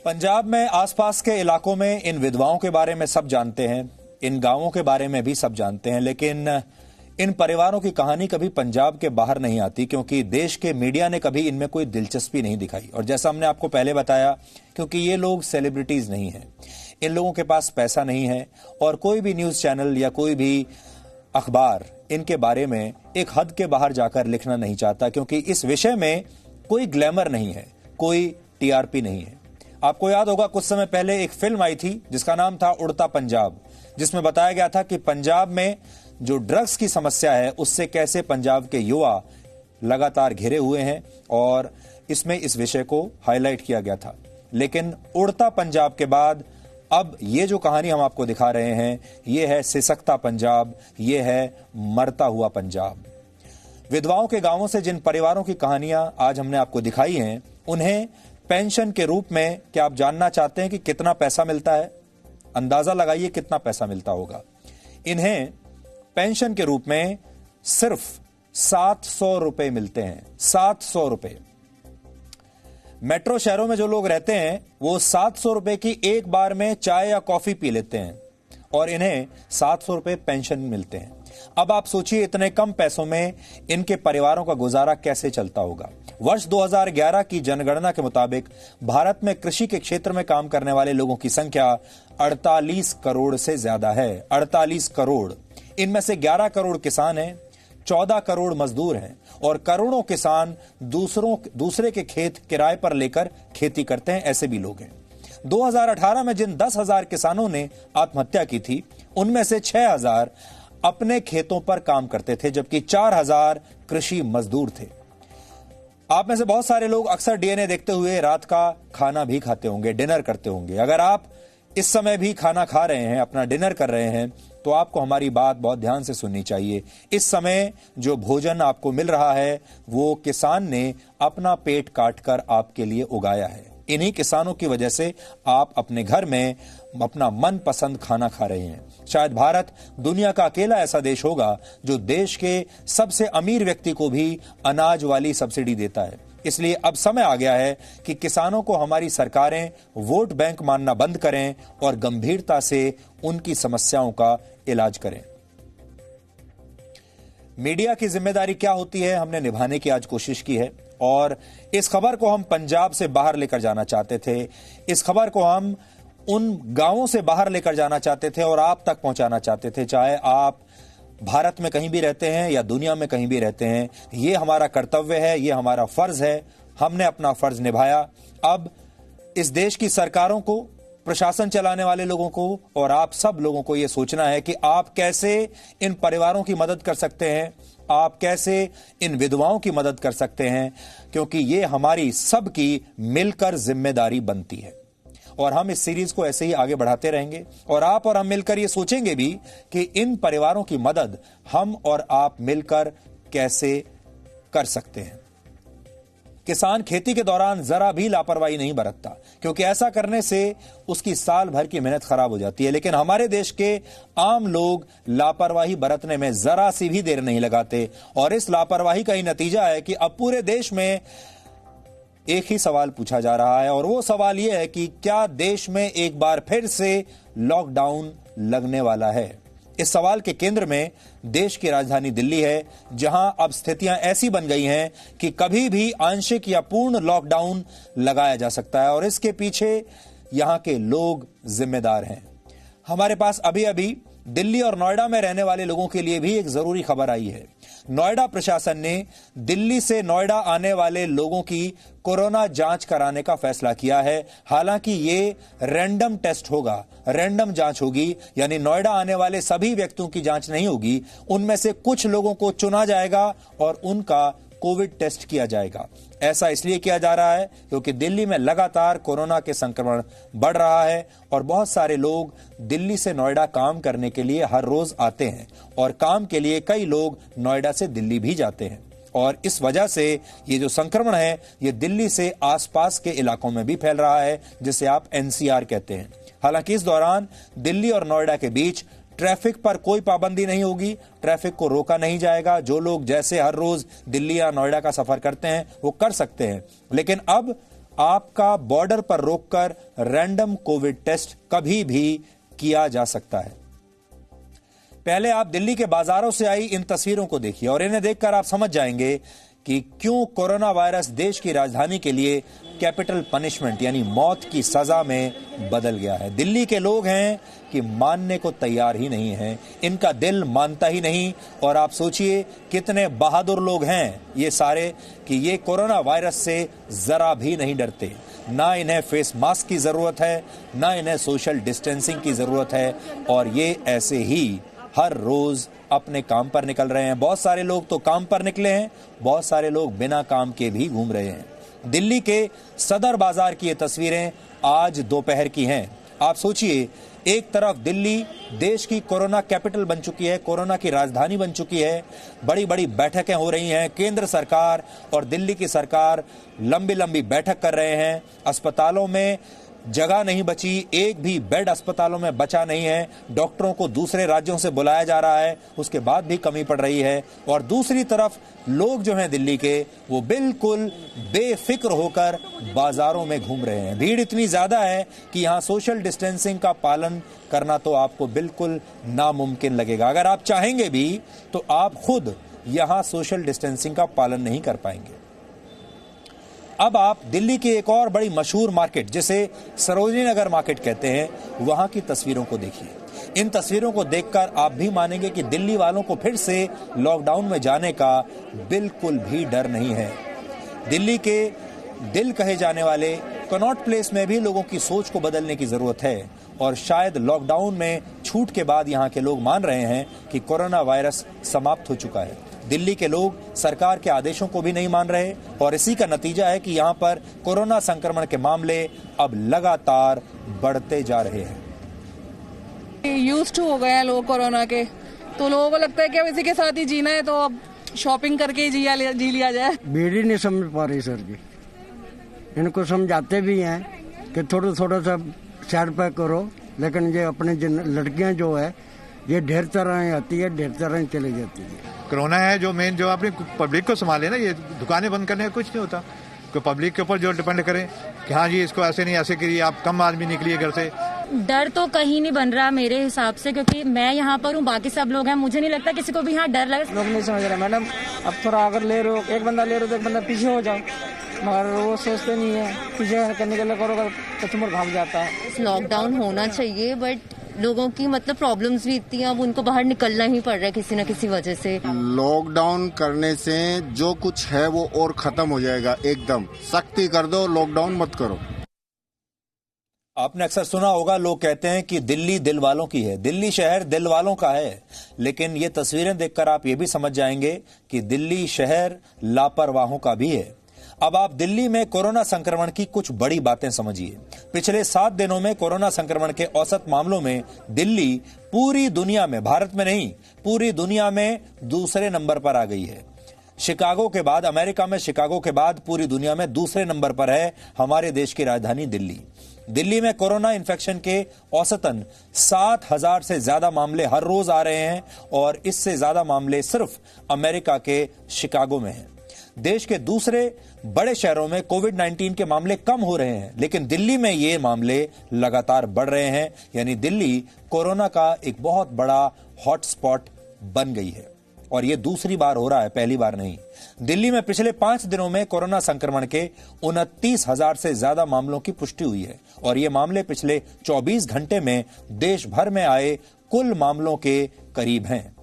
पंजाब में आसपास के इलाकों में इन विधवाओं के बारे में सब जानते हैं, इन गांवों के बारे में भी सब जानते हैं, लेकिन इन परिवारों की कहानी कभी पंजाब के बाहर नहीं आती क्योंकि देश के मीडिया ने कभी इनमें कोई दिलचस्पी नहीं दिखाई। और जैसा हमने आपको पहले बताया, क्योंकि ये लोग सेलिब्रिटीज नहीं हैं, इन लोगों के पास पैसा नहीं है और कोई भी न्यूज चैनल या कोई भी अखबार इनके बारे में एक हद के बाहर जाकर लिखना नहीं चाहता, क्योंकि इस विषय में कोई ग्लैमर नहीं है, कोई टीआरपी नहीं है। आपको याद होगा कुछ समय पहले एक फिल्म आई थी जिसका नाम था उड़ता पंजाब, जिसमें बताया गया था कि पंजाब में जो ड्रग्स की समस्या है उससे कैसे पंजाब के युवा लगातार घिरे हुए हैं, और इसमें इस विषय को हाईलाइट किया गया था। लेकिन उड़ता पंजाब के बाद अब ये जो कहानी हम आपको दिखा रहे हैं, ये है सिसकता पंजाब, ये है मरता हुआ पंजाब। विधवाओं के गांवों से जिन परिवारों की कहानियां आज हमने आपको दिखाई हैं, उन्हें पेंशन के रूप में, क्या आप जानना चाहते हैं कि कितना पैसा मिलता है? अंदाजा लगाइए कितना पैसा मिलता होगा। इन्हें पेंशन के रूप में सिर्फ 700 रुपए मिलते हैं, 700 रुपए। मेट्रो शहरों में जो लोग रहते हैं वो 700 रुपए की एक बार में चाय या कॉफी पी लेते हैं और इन्हें 700 रुपए पेंशन मिलते हैं। अब आप सोचिए इतने कम पैसों में इनके परिवारों का गुजारा कैसे चलता होगा। वर्ष 2011 की जनगणना के मुताबिक भारत में कृषि के क्षेत्र में काम करने वाले लोगों की संख्या 48 करोड़ से ज्यादा है। 48 करोड़। इनमें से 11 करोड़ किसान हैं, 14 करोड़ मजदूर हैं और करोड़ों किसान दूसरे के खेत किराए पर लेकर खेती करते हैं। ऐसे भी लोग हैं। 2018 में जिन 10,000 किसानों ने आत्महत्या की थी, उनमें से 6,000 अपने खेतों पर काम करते थे, जबकि 4,000 कृषि मजदूर थे। आप में से बहुत सारे लोग अक्सर डीएनए देखते हुए रात का खाना भी खाते होंगे, डिनर करते होंगे। अगर आप इस समय भी खाना खा रहे हैं, अपना डिनर कर रहे हैं, तो आपको हमारी बात बहुत ध्यान से सुननी चाहिए। इस समय जो भोजन आपको मिल रहा है वो किसान ने अपना पेट काटकर आपके लिए उगाया है। इन्हीं किसानों की वजह से आप अपने घर में अपना मनपसंद खाना खा रहे हैं। शायद भारत दुनिया का अकेला ऐसा देश होगा जो देश के सबसे अमीर व्यक्ति को भी अनाज वाली सब्सिडी देता है। इसलिए अब समय आ गया है कि किसानों को हमारी सरकारें वोट बैंक मानना बंद करें और गंभीरता से उनकी समस्याओं का इलाज करें। मीडिया की जिम्मेदारी क्या होती है, हमने निभाने की आज कोशिश की है और इस खबर को हम पंजाब से बाहर लेकर जाना चाहते थे। इस खबर को हम उन गांवों से बाहर लेकर जाना चाहते थे और आप तक पहुंचाना चाहते थे, चाहे आप भारत में कहीं भी रहते हैं या दुनिया में कहीं भी रहते हैं। ये हमारा कर्तव्य है, ये हमारा फर्ज है। हमने अपना फर्ज निभाया। अब इस देश की सरकारों को, प्रशासन चलाने वाले लोगों को और आप सब लोगों को यह सोचना है कि आप कैसे इन परिवारों की मदद कर सकते हैं, आप कैसे इन विधवाओं की मदद कर सकते हैं, क्योंकि ये हमारी सबकी मिलकर जिम्मेदारी बनती है। और हम इस सीरीज को ऐसे ही आगे बढ़ाते रहेंगे और आप और हम मिलकर ये सोचेंगे भी कि इन परिवारों की मदद हम और आप मिलकर कैसे कर सकते हैं। किसान खेती के दौरान जरा भी लापरवाही नहीं बरतता, क्योंकि ऐसा करने से उसकी साल भर की मेहनत खराब हो जाती है। लेकिन हमारे देश के आम लोग लापरवाही बरतने में जरा सी भी देर नहीं लगाते और इस लापरवाही का ही नतीजा है कि अब पूरे देश में एक ही सवाल पूछा जा रहा है और वो सवाल यह है कि क्या देश में एक बार फिर से लॉकडाउन लगने वाला है। इस सवाल के केंद्र में देश की राजधानी दिल्ली है, जहां अब स्थितियां ऐसी बन गई हैं कि कभी भी आंशिक या पूर्ण लॉकडाउन लगाया जा सकता है और इसके पीछे यहां के लोग जिम्मेदार हैं। हमारे पास अभी अभी दिल्ली और नोएडा में रहने वाले लोगों के लिए भी एक जरूरी खबर आई है। नोएडा प्रशासन ने दिल्ली से नोएडा आने वाले लोगों की कोरोना जांच कराने का फैसला किया है। हालांकि ये रैंडम टेस्ट होगा, रैंडम जांच होगी, यानी नोएडा आने वाले सभी व्यक्तियों की जांच नहीं होगी। उनमें से कुछ लोगों को चुना जाएगा और उनका कोविड टेस्ट किया जाएगा। ऐसा इसलिए किया जा रहा है क्योंकि दिल्ली में लगातार कोरोना के संक्रमण बढ़ रहा है और बहुत सारे लोग दिल्ली से नोएडा काम करने के लिए हर रोज आते हैं और काम के लिए कई लोग नोएडा से दिल्ली भी जाते हैं और इस वजह से ये जो संक्रमण है ये दिल्ली से आसपास के इलाकों में भी फैल रहा है, जिसे आप एनसीआर कहते हैं। हालांकि इस दौरान दिल्ली और नोएडा के बीच ट्रैफिक पर कोई पाबंदी नहीं होगी, ट्रैफिक को रोका नहीं जाएगा। जो लोग जैसे हर रोज दिल्ली या नोएडा का सफर करते हैं वो कर सकते हैं, लेकिन अब आपका बॉर्डर पर रोककर रैंडम कोविड टेस्ट कभी भी किया जा सकता है। पहले आप दिल्ली के बाजारों से आई इन तस्वीरों को देखिए और इन्हें देखकर आप समझ जाएंगे कि क्यों कोरोना वायरस देश की राजधानी के लिए कैपिटल पनिशमेंट यानी मौत की सजा में बदल गया है। दिल्ली के लोग हैं कि मानने को तैयार ही नहीं हैं, इनका दिल मानता ही नहीं। और आप सोचिए कितने बहादुर लोग हैं ये सारे कि ये कोरोना वायरस से जरा भी नहीं डरते। ना इन्हें फेस मास्क की जरूरत है, ना इन्हें सोशल डिस्टेंसिंग की जरूरत है, और ये ऐसे ही हर रोज अपने काम पर निकल रहे हैं। बहुत सारे लोग तो काम पर निकले हैं, बहुत सारे लोग बिना काम के भी घूम रहे हैं। दिल्ली के सदर बाजार की ये तस्वीरें आज दोपहर की हैं। आप सोचिए, एक तरफ दिल्ली देश की कोरोना कैपिटल बन चुकी है, कोरोना की राजधानी बन चुकी है, बड़ी बड़ी बैठकें हो रही हैं, केंद्र सरकार और दिल्ली की सरकार लंबी लंबी बैठक कर रहे हैं। अस्पतालों में जगह नहीं बची, एक भी बेड अस्पतालों में बचा नहीं है। डॉक्टरों को दूसरे राज्यों से बुलाया जा रहा है, उसके बाद भी कमी पड़ रही है। और दूसरी तरफ लोग जो हैं दिल्ली के, वो बिल्कुल बेफिक्र होकर बाजारों में घूम रहे हैं। भीड़ इतनी ज्यादा है कि यहाँ सोशल डिस्टेंसिंग का पालन करना तो आपको बिल्कुल नामुमकिन लगेगा। अगर आप चाहेंगे भी तो आप खुद यहाँ सोशल डिस्टेंसिंग का पालन नहीं कर पाएंगे। अब आप दिल्ली की एक और बड़ी मशहूर मार्केट जिसे सरोजनी नगर मार्केट कहते हैं, वहां की तस्वीरों को देखिए। इन तस्वीरों को देखकर आप भी मानेंगे कि दिल्ली वालों को फिर से लॉकडाउन में जाने का बिल्कुल भी डर नहीं है। दिल्ली के दिल कहे जाने वाले कनॉट प्लेस में भी लोगों की सोच को बदलने की जरूरत है, और शायद लॉकडाउन में छूट के बाद यहाँ के लोग मान रहे हैं कि कोरोना वायरस समाप्त हो चुका है। दिल्ली के लोग सरकार के आदेशों को भी नहीं मान रहे, और इसी का नतीजा है कि यहाँ पर कोरोना संक्रमण के मामले अब लगातार बढ़ते जा रहे हैं। यूज्ड टू हो गए हैं लोग कोरोना के, तो लोगों को लगता है कि अब इसी के साथ ही जीना है, तो अब शॉपिंग करके ही जी लिया जाए। भीड़ ही नहीं समझ पा रही सर जी। इनको समझाते भी हैं कि थोड़ा थोड़ा सा साइड पे करो, लेकिन ये अपने लड़कियां जो है ये ढेर तरह आती है, ढेर तरह चली जाती है। कोरोना है जो मेन, जो अपनी पब्लिक को संभाले ना, ये दुकानें बंद करने का कुछ नहीं होता। तो पब्लिक के ऊपर जो डिपेंड करें कि हाँ जी इसको ऐसे नहीं ऐसे करिए, आप कम आदमी निकलिए घर से। डर तो कहीं नहीं बन रहा मेरे हिसाब से, क्योंकि मैं यहाँ पर हूँ, बाकी सब लोग हैं, मुझे नहीं लगता किसी को भी यहाँ डर लगे। लोग नहीं समझ रहे मैडम, अब थोड़ा अगर ले रहे हो, एक बंदा ले रहे हो तो एक बंदा पीछे हो जाओ, मगर वो सोचते नहीं है, पीछे करने के लिए करो, कस्टमर भाग जाता है। लॉकडाउन होना चाहिए, बट लोगों की मतलब प्रॉब्लम्स भी इतनी हैं, अब उनको बाहर निकलना ही पड़ रहा है किसी न किसी वजह से। लॉकडाउन करने से जो कुछ है वो और खत्म हो जाएगा। एकदम सख्ती कर दो, लॉकडाउन मत करो। आपने अक्सर सुना होगा, लोग कहते हैं कि दिल्ली दिल वालों की है, दिल्ली शहर दिल वालों का है, लेकिन ये तस्वीरें देखकर आप ये भी समझ जाएंगे कि दिल्ली शहर लापरवाहों का भी है। अब आप दिल्ली में कोरोना संक्रमण की कुछ बड़ी बातें समझिए। पिछले 7 दिनों में कोरोना संक्रमण के औसत मामलों में दिल्ली पूरी दुनिया में, भारत में नहीं, पूरी दुनिया में दूसरे नंबर पर आ गई है। शिकागो के बाद, अमेरिका में शिकागो के बाद पूरी दुनिया में दूसरे नंबर पर है हमारे देश की राजधानी दिल्ली। दिल्ली में कोरोना इन्फेक्शन के औसतन 7,000 से ज्यादा मामले हर रोज आ रहे हैं, और इससे ज्यादा मामले सिर्फ अमेरिका के शिकागो में हैं। देश के दूसरे बड़े शहरों में कोविड-19 के मामले कम हो रहे हैं, लेकिन दिल्ली में ये मामले लगातार बढ़ रहे हैं। यानी दिल्ली कोरोना का एक बहुत बड़ा हॉटस्पॉट बन गई है, और ये दूसरी बार हो रहा है, पहली बार नहीं। दिल्ली में पिछले 5 दिनों में कोरोना संक्रमण के 29,000 से ज्यादा मामलों की पुष्टि हुई है, और ये मामले पिछले 24 घंटे में देश भर में आए कुल मामलों के करीब हैं।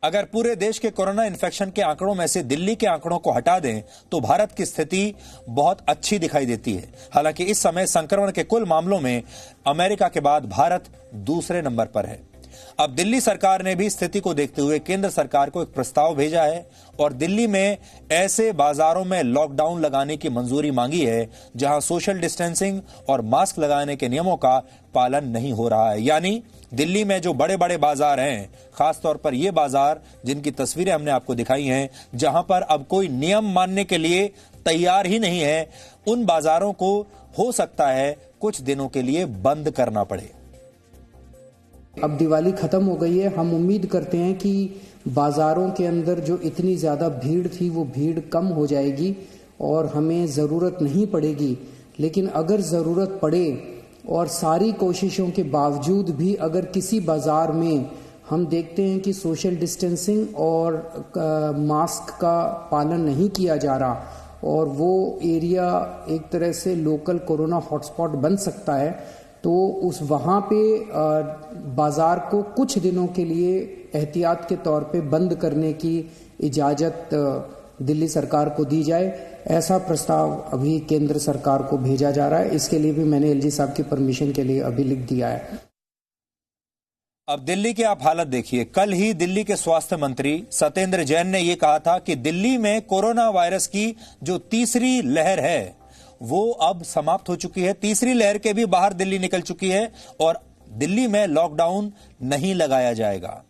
अगर पूरे देश के कोरोना इन्फेक्शन के आंकड़ों में से दिल्ली के आंकड़ों को हटा दें तो भारत की स्थिति बहुत अच्छी दिखाई देती है। हालांकि इस समय संक्रमण के कुल मामलों में अमेरिका के बाद भारत दूसरे नंबर पर है। अब दिल्ली सरकार ने भी स्थिति को देखते हुए केंद्र सरकार को एक प्रस्ताव भेजा है, और दिल्ली में ऐसे बाजारों में लॉकडाउन लगाने की मंजूरी मांगी है जहां सोशल डिस्टेंसिंग और मास्क लगाने के नियमों का पालन नहीं हो रहा है। यानी दिल्ली में जो बड़े बड़े बाजार हैं, खासतौर पर ये बाजार जिनकी तस्वीरें हमने आपको दिखाई हैं, जहां पर अब कोई नियम मानने के लिए तैयार ही नहीं है, उन बाजारों को हो सकता है कुछ दिनों के लिए बंद करना पड़े। अब दिवाली खत्म हो गई है, हम उम्मीद करते हैं कि बाजारों के अंदर जो इतनी ज़्यादा भीड़ थी वो भीड़ कम हो जाएगी और हमें ज़रूरत नहीं पड़ेगी। लेकिन अगर ज़रूरत पड़े और सारी कोशिशों के बावजूद भी अगर किसी बाज़ार में हम देखते हैं कि सोशल डिस्टेंसिंग और मास्क का पालन नहीं किया जा रहा और वो एरिया एक तरह से लोकल कोरोना हॉटस्पॉट बन सकता है, तो उस वहाँ पे बाज़ार को कुछ दिनों के लिए एहतियात के तौर पे बंद करने की इजाज़त दिल्ली सरकार को दी जाए। ऐसा प्रस्ताव अभी केंद्र सरकार को भेजा जा रहा है। इसके लिए भी मैंने एलजी साहब की परमिशन के लिए अभी लिख दिया है। अब दिल्ली की आप हालत देखिए। कल ही दिल्ली के स्वास्थ्य मंत्री सत्येंद्र जैन ने यह कहा था कि दिल्ली में कोरोना वायरस की जो तीसरी लहर है वो अब समाप्त हो चुकी है। तीसरी लहर के भी बाहर दिल्ली निकल चुकी है और दिल्ली में लॉकडाउन नहीं लगाया जाएगा।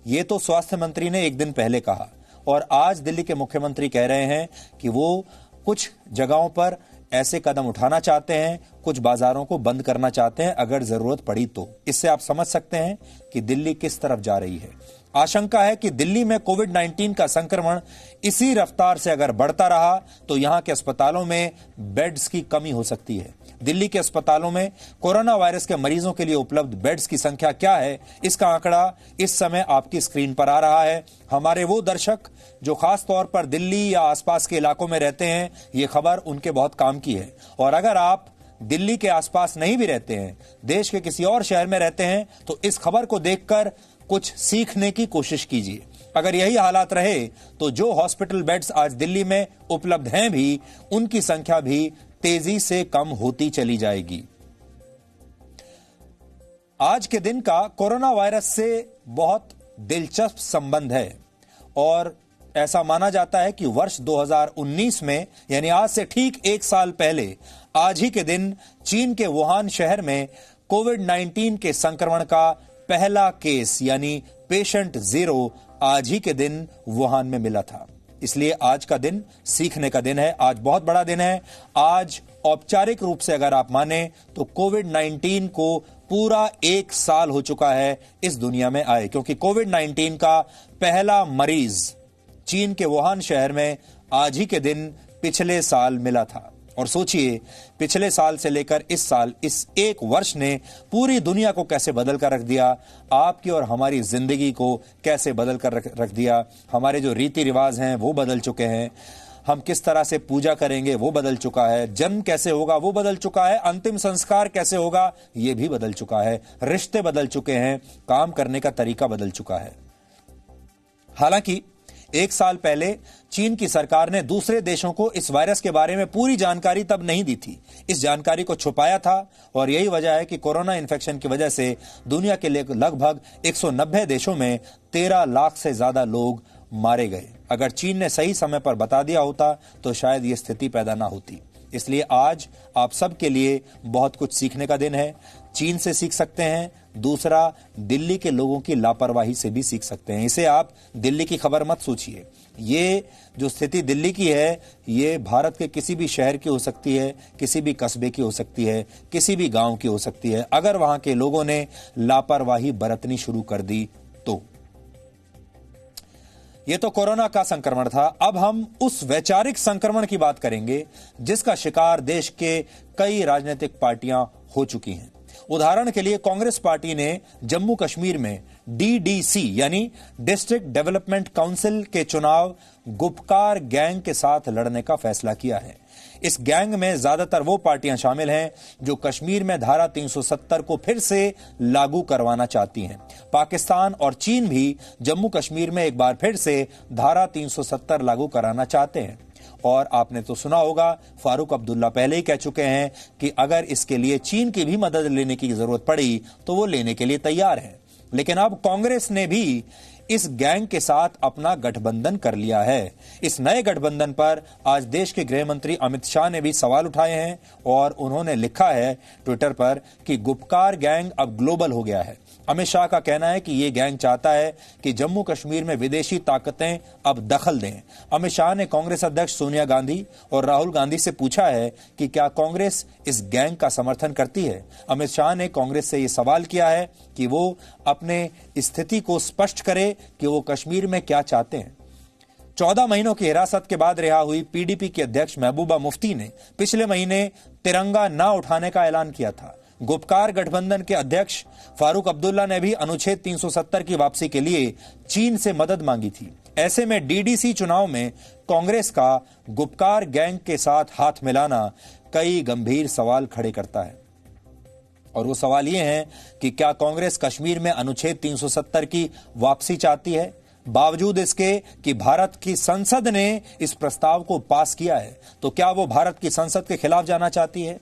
ये तो स्वास्थ्य मंत्री ने एक दिन पहले कहा और आज दिल्ली के मुख्यमंत्री कह रहे हैं कि वो कुछ जगहों पर ऐसे कदम उठाना चाहते हैं, कुछ बाजारों को बंद करना चाहते हैं अगर जरूरत पड़ी तो। इससे आप समझ सकते हैं कि दिल्ली किस तरफ जा रही है। आशंका है कि दिल्ली में कोविड-19 का संक्रमण इसी रफ्तार से अगर बढ़ता रहा तो यहां के अस्पतालों में बेड्स की कमी हो सकती है। दिल्ली के अस्पतालों में कोरोना वायरस के मरीजों के लिए उपलब्ध बेड्स की संख्या क्या है, इसका आंकड़ा इस समय आपकी स्क्रीन पर आ रहा है। हमारे वो दर्शक जो खास तौर पर दिल्ली या आसपास के इलाकों में रहते हैं, ये खबर उनके बहुत काम की है। और अगर आप दिल्ली के आसपास नहीं भी रहते हैं, देश के किसी और शहर में रहते हैं, तो इस खबर को देखकर कुछ सीखने की कोशिश कीजिए। अगर यही हालात रहे तो जो हॉस्पिटल बेड्स आज दिल्ली में उपलब्ध हैं भी, उनकी संख्या भी तेजी से कम होती चली जाएगी। आज के दिन का कोरोना वायरस से बहुत दिलचस्प संबंध है और ऐसा माना जाता है कि वर्ष 2019 में यानी आज से ठीक एक साल पहले आज ही के दिन चीन के वुहान शहर में कोविड-19 के संक्रमण का पहला केस यानी पेशेंट 0 आज ही के दिन वुहान में मिला था। इसलिए आज का दिन सीखने का दिन है। आज बहुत बड़ा दिन है। आज औपचारिक रूप से अगर आप माने तो कोविड-19 को पूरा एक साल हो चुका है इस दुनिया में आए, क्योंकि कोविड-19 का पहला मरीज चीन के वुहान शहर में आज ही के दिन पिछले साल मिला था। और सोचिए, पिछले साल से लेकर इस साल, इस एक वर्ष ने पूरी दुनिया को कैसे बदल कर रख दिया, आपकी और हमारी जिंदगी को कैसे बदल कर रख दिया। हमारे जो रीति रिवाज हैं वो बदल चुके हैं, हम किस तरह से पूजा करेंगे वो बदल चुका है, जन्म कैसे होगा वो बदल चुका है, अंतिम संस्कार कैसे होगा ये भी बदल चुका है, रिश्ते बदल चुके हैं, काम करने का तरीका बदल चुका है। हालांकि एक साल पहले चीन की सरकार ने दूसरे देशों को इस वायरस के बारे में पूरी जानकारी तब नहीं दी थी। इस जानकारी को छुपाया था और यही वजह है कि कोरोना इन्फेक्शन की वजह से दुनिया के लगभग 190 देशों में 13 लाख से ज्यादा लोग मारे गए। अगर चीन ने सही समय पर बता दिया होता तो शायद ये स्थिति पैदा ना होती। इसलिए आज आप सबके लिए बहुत कुछ सीखने का दिन है। चीन से सीख सकते हैं, दूसरा दिल्ली के लोगों की लापरवाही से भी सीख सकते हैं। इसे आप दिल्ली की खबर मत सोचिए। ये जो स्थिति दिल्ली की है ये भारत के किसी भी शहर की हो सकती है, किसी भी कस्बे की हो सकती है, किसी भी गांव की हो सकती है, अगर वहां के लोगों ने लापरवाही बरतनी शुरू कर दी तो। ये तो कोरोना का संक्रमण था। अब हम उस वैचारिक संक्रमण की बात करेंगे जिसका शिकार देश के कई राजनीतिक पार्टियां हो चुकी हैं। उदाहरण के लिए कांग्रेस पार्टी ने जम्मू कश्मीर में डीडीसी यानी डिस्ट्रिक्ट डेवलपमेंट काउंसिल के चुनाव गुपकार गैंग के साथ लड़ने का फैसला किया है। इस गैंग में ज्यादातर वो पार्टियां शामिल हैं जो कश्मीर में धारा 370 को फिर से लागू करवाना चाहती हैं। पाकिस्तान और चीन भी जम्मू कश्मीर में एक बार फिर से धारा 370 लागू कराना चाहते हैं। और आपने तो सुना होगा, फारूक अब्दुल्ला पहले ही कह चुके हैं कि अगर इसके लिए चीन की भी मदद लेने की जरूरत पड़ी तो वो लेने के लिए तैयार है। लेकिन अब कांग्रेस ने भी इस गैंग के साथ अपना गठबंधन कर लिया है। इस नए गठबंधन पर आज देश के गृह मंत्री अमित शाह ने भी सवाल उठाए हैं और उन्होंने लिखा है ट्विटर पर कि गुपकार गैंग अब ग्लोबल हो गया है। अमित शाह का कहना है कि ये गैंग चाहता है कि जम्मू कश्मीर में विदेशी ताकतें अब दखल दें। अमित शाह ने कांग्रेस अध्यक्ष सोनिया गांधी और राहुल गांधी से पूछा है कि क्या कांग्रेस इस गैंग का समर्थन करती है। अमित शाह ने कांग्रेस से ये सवाल किया है कि वो अपने स्थिति को स्पष्ट करे कि वो कश्मीर में क्या चाहते हैं। 14 महीनों की हिरासत के बाद रिहा हुई पीडीपी की अध्यक्ष महबूबा मुफ्ती ने पिछले महीने तिरंगा न उठाने का ऐलान किया था। गुपकार गठबंधन के अध्यक्ष फारूक अब्दुल्ला ने भी अनुच्छेद 370 की वापसी के लिए चीन से मदद मांगी थी। ऐसे में डीडीसी चुनाव में कांग्रेस का गुपकार गैंग के साथ हाथ मिलाना कई गंभीर सवाल खड़े करता है। और वो सवाल ये हैं कि क्या कांग्रेस कश्मीर में अनुच्छेद 370 की वापसी चाहती है, बावजूद इसके कि भारत की संसद ने इस प्रस्ताव को पास किया है। तो क्या वो भारत की संसद के खिलाफ जाना चाहती है?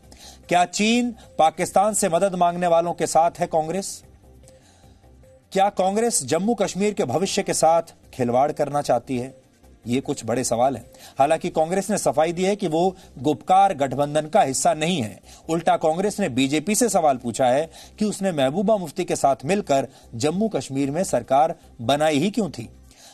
क्या चीन पाकिस्तान से मदद मांगने वालों के साथ है कांग्रेस? क्या कांग्रेस जम्मू कश्मीर के भविष्य के साथ खिलवाड़ करना चाहती है? ये कुछ बड़े सवाल हैं। हालांकि कांग्रेस ने सफाई दी है कि वो गुपकार गठबंधन का हिस्सा नहीं है। उल्टा कांग्रेस ने बीजेपी से सवाल पूछा है कि उसने महबूबा मुफ्ती के साथ मिलकर जम्मू कश्मीर में सरकार बनाई ही क्यों थी।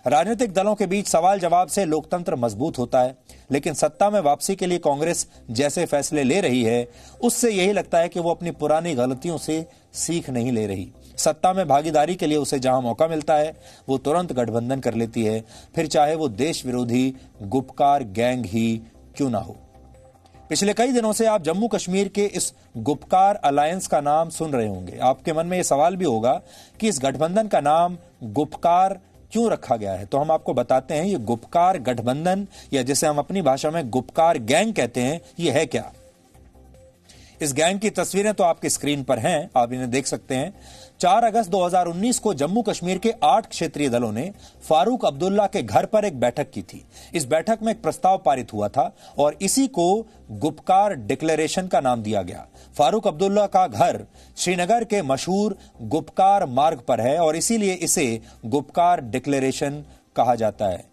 राजनीतिक दलों के बीच सवाल जवाब से लोकतंत्र मजबूत होता है, लेकिन सत्ता में वापसी के लिए कांग्रेस जैसे फैसले ले रही है उससे यही लगता है कि वो अपनी पुरानी गलतियों से सीख नहीं ले रही। सत्ता में भागीदारी के लिए उसे जहां मौका मिलता है वो तुरंत गठबंधन कर लेती है, फिर चाहे वो देश विरोधी गुपकार गैंग ही क्यों ना हो। पिछले कई दिनों से आप जम्मू कश्मीर के इस गुपकार अलायंस का नाम सुन रहे होंगे। आपके मन में यह सवाल भी होगा कि इस गठबंधन का नाम गुपकार क्यों रखा गया है। तो हम आपको बताते हैं ये गुपकार गठबंधन, या जिसे हम अपनी भाषा में गुपकार गैंग कहते हैं, ये है क्या। इस गैंग की तस्वीरें तो आपकी स्क्रीन पर हैं, आप इन्हें देख सकते हैं। 4 अगस्त 2019 को जम्मू कश्मीर के 8 क्षेत्रीय दलों ने फारूक अब्दुल्ला के घर पर एक बैठक की थी। इस बैठक में एक प्रस्ताव पारित हुआ था और इसी को गुपकार डिक्लेरेशन का नाम दिया गया। फारूक अब्दुल्ला का घर श्रीनगर के मशहूर गुपकार मार्ग पर है और इसीलिए इसे गुपकार डिक्लेरेशन कहा जाता है।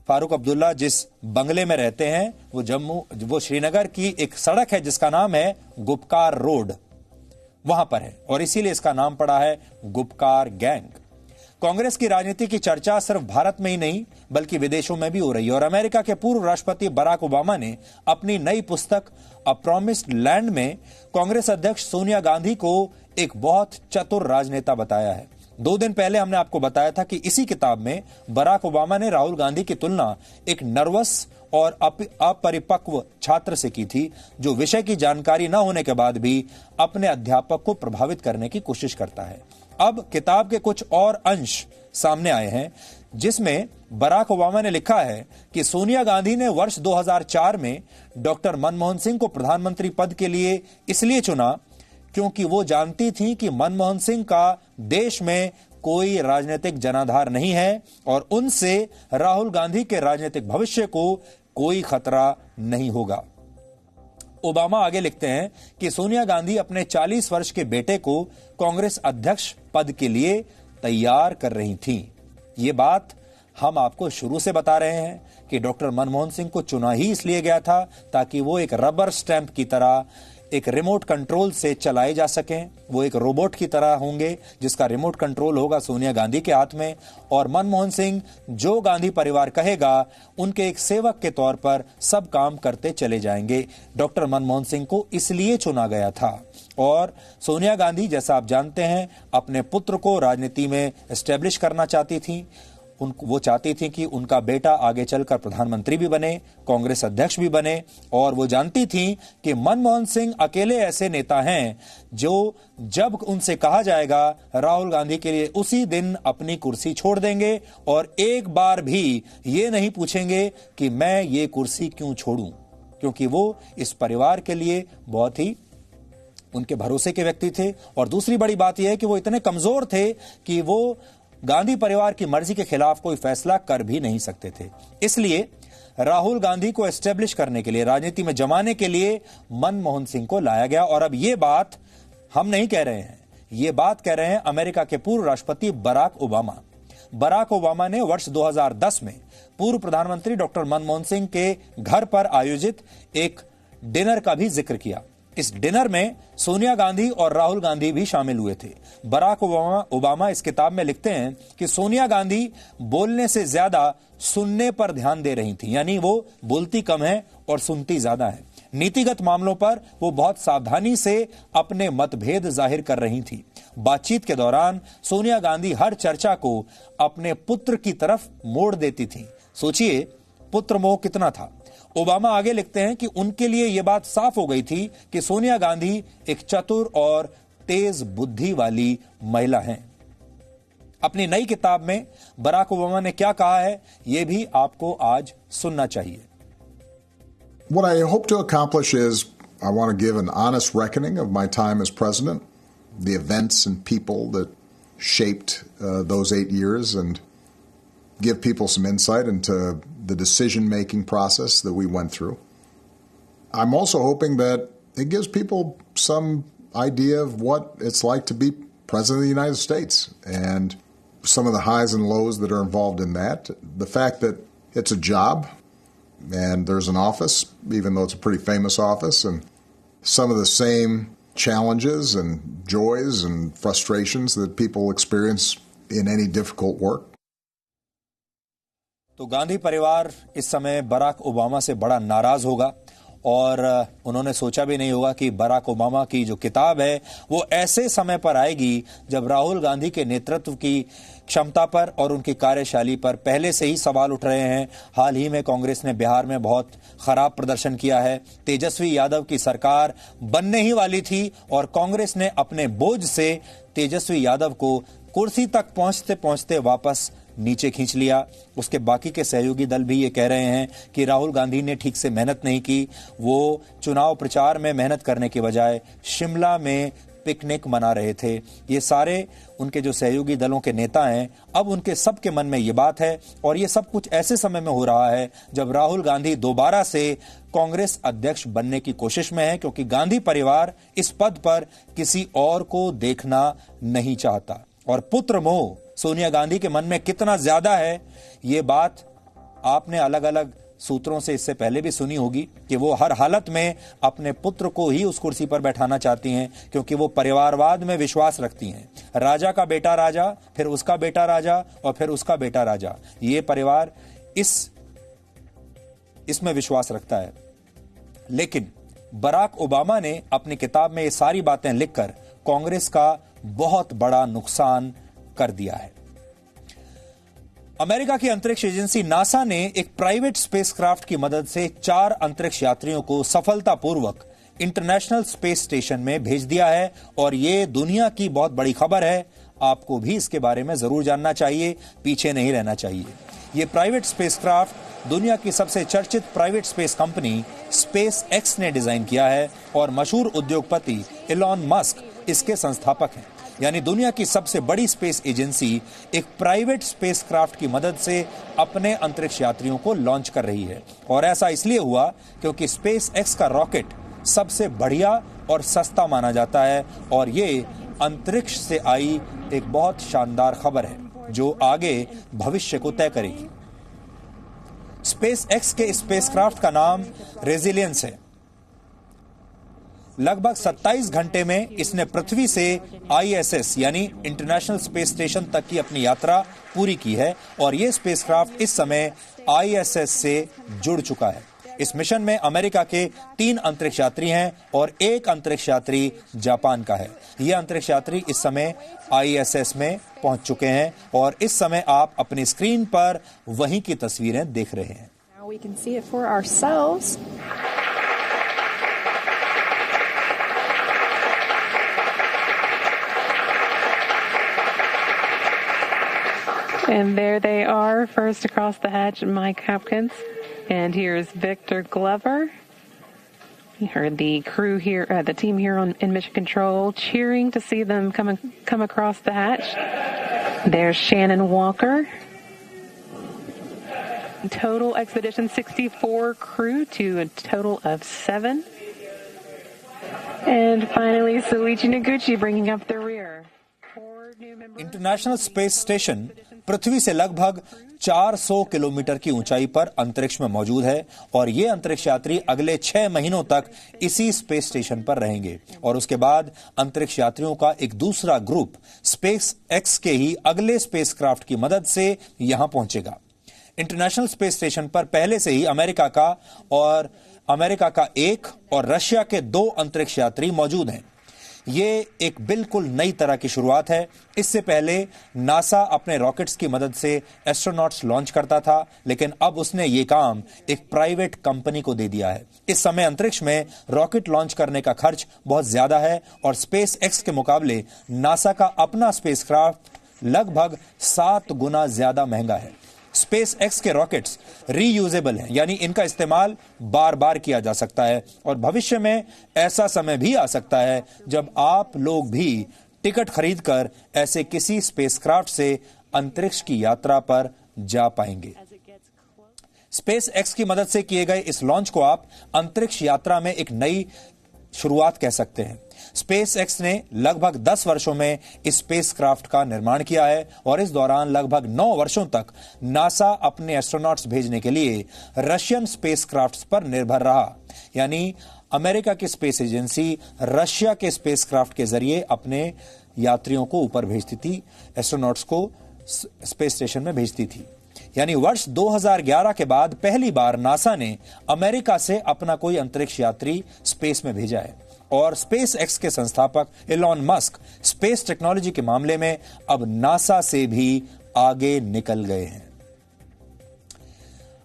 फारूक अब्दुल्ला जिस बंगले में रहते हैं वो श्रीनगर की एक सड़क है जिसका नाम है गुपकार रोड, वहां पर है और इसीलिए इसका नाम पड़ा है गुपकार गैंग। कांग्रेस की राजनीति की चर्चा सिर्फ भारत में ही नहीं बल्कि विदेशों में भी हो रही है और अमेरिका के पूर्व राष्ट्रपति बराक ओबामा ने अपनी नई पुस्तक अ प्रॉमिस्ड लैंड में कांग्रेस अध्यक्ष सोनिया गांधी को एक बहुत चतुर राजनेता बताया है। 2 दिन पहले हमने आपको बताया था कि इसी किताब में बराक ओबामा ने राहुल गांधी की तुलना एक नर्वस और अपरिपक्व छात्र से की थी जो विषय की जानकारी न होने के बाद भी अपने अध्यापक को प्रभावित करने की कोशिश करता है। अब किताब के कुछ और अंश सामने आए हैं जिसमें बराक ओबामा ने लिखा है कि सोनिया गांधी ने वर्ष 2004 में डॉक्टर मनमोहन सिंह को प्रधानमंत्री पद के लिए इसलिए चुना क्योंकि वो जानती थी कि मनमोहन सिंह का देश में कोई राजनीतिक जनाधार नहीं है और उनसे राहुल गांधी के राजनीतिक भविष्य को कोई खतरा नहीं होगा। ओबामा आगे लिखते हैं कि सोनिया गांधी अपने 40 वर्ष के बेटे को कांग्रेस अध्यक्ष पद के लिए तैयार कर रही थीं। ये बात हम आपको शुरू से बता रहे हैं कि डॉक्टर मनमोहन सिंह को चुना ही इसलिए गया था ताकि वो एक रबर स्टैंप की तरह एक रिमोट कंट्रोल से चलाए जा सकें। वो एक रोबोट की तरह होंगे जिसका रिमोट कंट्रोल होगा सोनिया गांधी के हाथ में और मनमोहन सिंह जो गांधी परिवार कहेगा उनके एक सेवक के तौर पर सब काम करते चले जाएंगे। डॉक्टर मनमोहन सिंह को इसलिए चुना गया था और सोनिया गांधी जैसा आप जानते हैं अपने पुत्र को राजनीति में एस्टेब्लिश करना चाहती थी। वो चाहती थी कि उनका बेटा आगे चलकर प्रधानमंत्री भी बने, कांग्रेस अध्यक्ष भी बने और वो जानती थी कि मनमोहन सिंह अकेले ऐसे नेता हैं जो जब उनसे कहा जाएगा राहुल गांधी के लिए उसी दिन अपनी कुर्सी छोड़ देंगे और एक बार भी ये नहीं पूछेंगे कि मैं ये कुर्सी क्यों छोड़ूं, क्योंकि वो इस परिवार के लिए बहुत ही उनके भरोसे के व्यक्ति थे। और दूसरी बड़ी बात यह है कि वो इतने कमजोर थे कि वो गांधी परिवार की मर्जी के खिलाफ कोई फैसला कर भी नहीं सकते थे। इसलिए राहुल गांधी को एस्टेब्लिश करने के लिए, राजनीति में जमाने के लिए मनमोहन सिंह को लाया गया। और अब ये बात हम नहीं कह रहे हैं, ये बात कह रहे हैं अमेरिका के पूर्व राष्ट्रपति बराक ओबामा। बराक ओबामा ने वर्ष 2010 में पूर्व प्रधानमंत्री डॉक्टर मनमोहन सिंह के घर पर आयोजित एक डिनर का भी जिक्र किया। इस डिनर में सोनिया गांधी और राहुल गांधी भी शामिल हुए थे। बराक ओबामा इस किताब में लिखते हैं कि सोनिया गांधी बोलने से ज्यादा सुनने पर ध्यान दे रही थी, यानी वो बोलती कम है और सुनती ज्यादा है। नीतिगत मामलों पर वो बहुत सावधानी से अपने मतभेद जाहिर कर रही थी। बातचीत के दौरान सोनिया गांधी हर चर्चा को अपने पुत्र की तरफ मोड़ देती थी। सोचिए पुत्र मोह कितना था। ओबामा आगे लिखते हैं कि उनके लिए यह बात साफ हो गई थी कि सोनिया गांधी एक चतुर और तेज बुद्धि वाली महिला हैं। अपनी नई किताब में बराक ओबामा ने क्या कहा है, यह भी आपको आज सुनना चाहिए। What I hope to accomplish is I want to give an honest reckoning of my time as president, the events and people that shaped those 8 years, and give people some insight into the decision-making process that we went through. I'm also hoping that it gives people some idea of what it's like to be president of the United States and some of the highs and lows that are involved in that. The fact that it's a job and there's an office, even though it's a pretty famous office, and some of the same challenges and joys and frustrations that people experience in any difficult work. तो गांधी परिवार इस समय Barack Obama से बड़ा नाराज होगा और उन्होंने सोचा भी नहीं होगा कि बराक ओबामा की जो किताब है वो ऐसे समय पर आएगी जब राहुल गांधी के नेतृत्व की क्षमता पर और उनकी कार्यशैली पर पहले से ही सवाल उठ रहे हैं। हाल ही में कांग्रेस ने बिहार में बहुत खराब प्रदर्शन किया है। तेजस्वी यादव की सरकार बनने ही वाली थी और कांग्रेस ने अपने बोझ से तेजस्वी यादव को कुर्सी तक पहुंचते पहुंचते वापस नीचे खींच लिया। उसके बाकी के सहयोगी दल भी ये कह रहे हैं कि राहुल गांधी ने ठीक से मेहनत नहीं की। वो चुनाव प्रचार में मेहनत करने के बजाय शिमला में पिकनिक मना रहे थे। ये सारे उनके जो सहयोगी दलों के नेता हैं, अब उनके सबके मन में ये बात है और ये सब कुछ ऐसे समय में हो रहा है जब राहुल गांधी दोबारा से कांग्रेस अध्यक्ष बनने की कोशिश में है, क्योंकि गांधी परिवार इस पद पर किसी और को देखना नहीं चाहता। और पुत्र मोह सोनिया गांधी के मन में कितना ज्यादा है, ये बात आपने अलग अलग सूत्रों से इससे पहले भी सुनी होगी कि वो हर हालत में अपने पुत्र को ही उस कुर्सी पर बैठाना चाहती हैं, क्योंकि वो परिवारवाद में विश्वास रखती हैं। राजा का बेटा राजा, फिर उसका बेटा राजा और फिर उसका बेटा राजा। ये परिवार इसमें विश्वास रखता है। लेकिन बराक ओबामा ने अपनी किताब में ये सारी बातें लिखकर कांग्रेस का बहुत बड़ा नुकसान कर दिया है। अमेरिका की अंतरिक्ष एजेंसी नासा ने एक प्राइवेट स्पेसक्राफ्ट की मदद से 4 अंतरिक्ष यात्रियों को सफलतापूर्वक इंटरनेशनल स्पेस स्टेशन में भेज दिया है और ये दुनिया की बहुत बड़ी खबर है। आपको भी इसके बारे में जरूर जानना चाहिए, पीछे नहीं रहना चाहिए। ये प्राइवेट स्पेसक्राफ्ट दुनिया की सबसे चर्चित private space company space x ने डिजाइन किया है और मशहूर उद्योगपति इलॉन मस्क इसके संस्थापक हैं। यानी दुनिया की सबसे बड़ी स्पेस एजेंसी एक प्राइवेट स्पेसक्राफ्ट की मदद से अपने अंतरिक्ष यात्रियों को लॉन्च कर रही है। और ऐसा इसलिए हुआ क्योंकि स्पेस एक्स का रॉकेट सबसे बढ़िया और सस्ता माना जाता है और ये अंतरिक्ष से आई एक बहुत शानदार खबर है जो आगे भविष्य को तय करेगी। स्पेस एक्स के स्पेसक्राफ्ट का नाम रेजिलियंस है। लगभग 27 घंटे में इसने पृथ्वी से ISS यानी इंटरनेशनल स्पेस स्टेशन तक की अपनी यात्रा पूरी की है और यह स्पेसक्राफ्ट इस समय ISS से जुड़ चुका है। इस मिशन में अमेरिका के 3 अंतरिक्ष यात्री हैं और 1 अंतरिक्ष यात्री जापान का है। यह अंतरिक्ष यात्री इस समय ISS में पहुंच चुके हैं और इस समय आप अपनी स्क्रीन पर वहीं की तस्वीरें देख रहे हैं। And there they are, first across the hatch, Mike Hopkins. And here's Victor Glover. You heard the crew here, the team here in Mission Control cheering to see them come across the hatch. There's Shannon Walker. Total expedition 64 crew to a total of 7. And finally, Soichi Noguchi bringing up the rear. International space station पृथ्वी से लगभग 400 kilometre की ऊंचाई पर अंतरिक्ष में मौजूद है और ये अंतरिक्ष यात्री अगले 6 महीनों तक इसी स्पेस स्टेशन पर रहेंगे और उसके बाद अंतरिक्ष यात्रियों का एक दूसरा ग्रुप स्पेस एक्स के ही अगले स्पेसक्राफ्ट की मदद से यहां पहुंचेगा। इंटरनेशनल स्पेस स्टेशन पर पहले से ही अमेरिका का एक और रशिया के 2 अंतरिक्ष यात्री मौजूद हैं। ये एक बिल्कुल नई तरह की शुरुआत है। इससे पहले नासा अपने रॉकेट्स की मदद से एस्ट्रोनॉट्स लॉन्च करता था, लेकिन अब उसने ये काम एक प्राइवेट कंपनी को दे दिया है। इस समय अंतरिक्ष में रॉकेट लॉन्च करने का खर्च बहुत ज्यादा है और स्पेस एक्स के मुकाबले नासा का अपना स्पेसक्राफ्ट लगभग 7 गुना ज्यादा महंगा है। स्पेस एक्स के रॉकेट्स रीयूजेबल हैं, यानी इनका इस्तेमाल बार बार किया जा सकता है और भविष्य में ऐसा समय भी आ सकता है जब आप लोग भी टिकट खरीदकर ऐसे किसी स्पेसक्राफ्ट से अंतरिक्ष की यात्रा पर जा पाएंगे। स्पेस एक्स की मदद से किए गए इस लॉन्च को आप अंतरिक्ष यात्रा में एक नई शुरुआत कह सकते हैं। स्पेस एक्स ने लगभग 10 वर्षों में इस स्पेसक्राफ्ट का निर्माण किया है और इस दौरान लगभग 9 वर्षों तक नासा अपने एस्ट्रोनॉट्स भेजने के लिए रशियन स्पेसक्राफ्ट्स पर निर्भर रहा, यानी अमेरिका की स्पेस एजेंसी रशिया के स्पेसक्राफ्ट के जरिए अपने यात्रियों को ऊपर भेजती थी, एस्ट्रोनॉट्स को स्पेस स्टेशन में भेजती थी। यानी वर्ष 2011 के बाद पहली बार नासा ने अमेरिका से अपना कोई अंतरिक्ष यात्री स्पेस में भेजा है और स्पेस एक्स के संस्थापक एलॉन मस्क स्पेस टेक्नोलॉजी के मामले में अब नासा से भी आगे निकल गए हैं।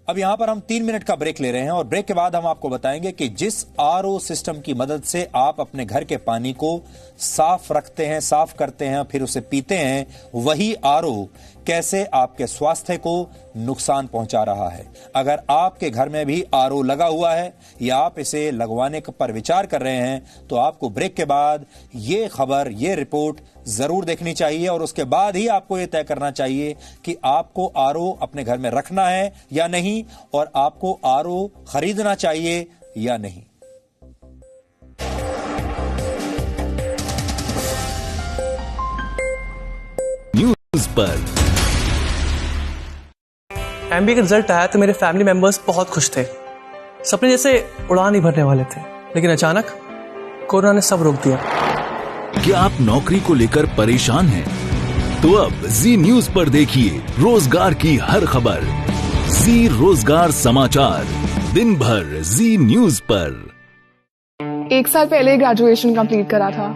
अब यहां पर हम 3 मिनट का ब्रेक ले रहे हैं और ब्रेक के बाद हम आपको बताएंगे कि जिस आरओ सिस्टम की मदद से आप अपने घर के पानी को साफ रखते हैं, साफ करते हैं, फिर उसे पीते हैं, वही आरओ कैसे आपके स्वास्थ्य को नुकसान पहुंचा रहा है। अगर आपके घर में भी आरओ लगा हुआ है या आप इसे लगवाने पर विचार कर रहे हैं तो आपको ब्रेक के बाद ये खबर, ये रिपोर्ट जरूर देखनी चाहिए और उसके बाद ही आपको यह तय करना चाहिए कि आपको आरओ अपने घर में रखना है या नहीं और आपको आरओ खरीदना चाहिए या नहीं। न्यूज़ पर एमबीए का रिजल्ट आया तो मेरे फैमिली मेंबर्स बहुत खुश थे। सपने जैसे उड़ान ही भरने वाले थे, लेकिन अचानक कोरोना ने सब रोक दिया। क्या आप नौकरी को लेकर परेशान हैं? तो अब जी न्यूज़ पर देखिए रोजगार की हर खबर। जी रोजगार समाचार, दिन भर जी न्यूज़ पर। 1 साल पहले ग्रेजुएशन कंप्लीट करा था।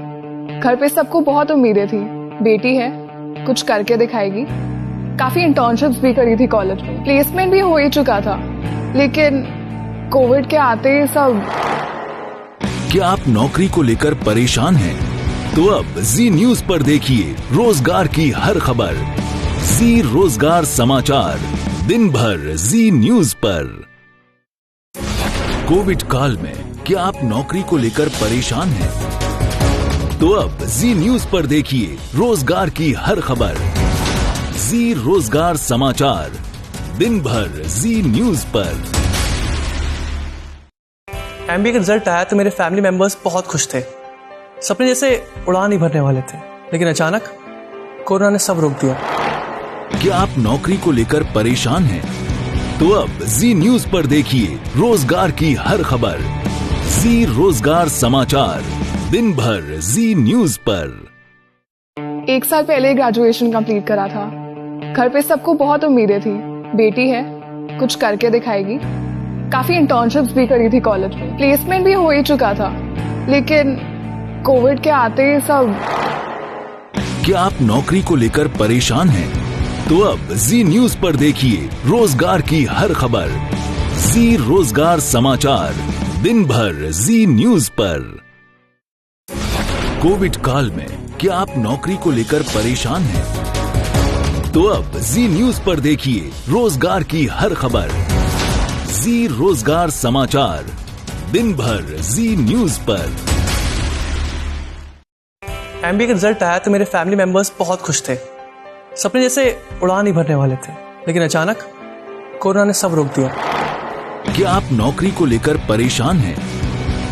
घर पे सबको बहुत उम्मीदें थी, बेटी है, कुछ करके दिखाएगी। काफी इंटर्नशिप्स भी करी थी कॉलेज में, प्लेसमेंट भी हो ही चुका था, लेकिन कोविड के आते ही सब। क्या आप नौकरी को लेकर परेशान हैं? तो अब जी न्यूज़ पर देखिए रोजगार की हर खबर। जी रोजगार समाचार, दिन भर जी न्यूज़ पर। कोविड काल में क्या आप नौकरी को लेकर परेशान हैं? तो अब जी न्यूज़ पर देखिए रोजगार की हर खबर। जी रोजगार समाचार, दिन भर जी न्यूज़ पर। एमबीए का रिजल्ट आया तो मेरे फैमिली मेंबर्स बहुत खुश थे। सपने जैसे उड़ान ही भरने वाले थे, लेकिन अचानक कोरोना ने सब रोक दिया। क्या आप नौकरी को लेकर परेशान हैं? तो अब जी न्यूज़ पर देखिए रोजगार की हर खबर। जी रोजगार समाचार, दिन भर जी न्यूज़ पर। 1 साल पहले ग्रेजुएशन कंप्लीट करा था। घर पे सबको बहुत उम्मीदें थी, बेटी है, कुछ करके दिखाएगी। काफी इंटर्नशिप्स भी करी थी कॉलेज में, प्लेसमेंट भी हो ही चुका था, लेकिन कोविड के आते ही सब। क्या आप नौकरी को लेकर परेशान हैं? तो अब जी न्यूज़ पर देखिए रोजगार की हर खबर। जी रोजगार समाचार, दिन भर जी न्यूज़ पर। कोविड काल में क्या आप नौकरी को लेकर परेशान हैं? तो अब जी न्यूज़ पर देखिए रोजगार की हर खबर। जी रोजगार समाचार, दिन भर जी न्यूज़ पर। एमबीए का रिजल्ट आया तो मेरे फैमिली मेंबर्स बहुत खुश थे। सपने जैसे उड़ान ही भरने वाले थे, लेकिन अचानक कोरोना ने सब रोक दिया। क्या आप नौकरी को लेकर परेशान हैं?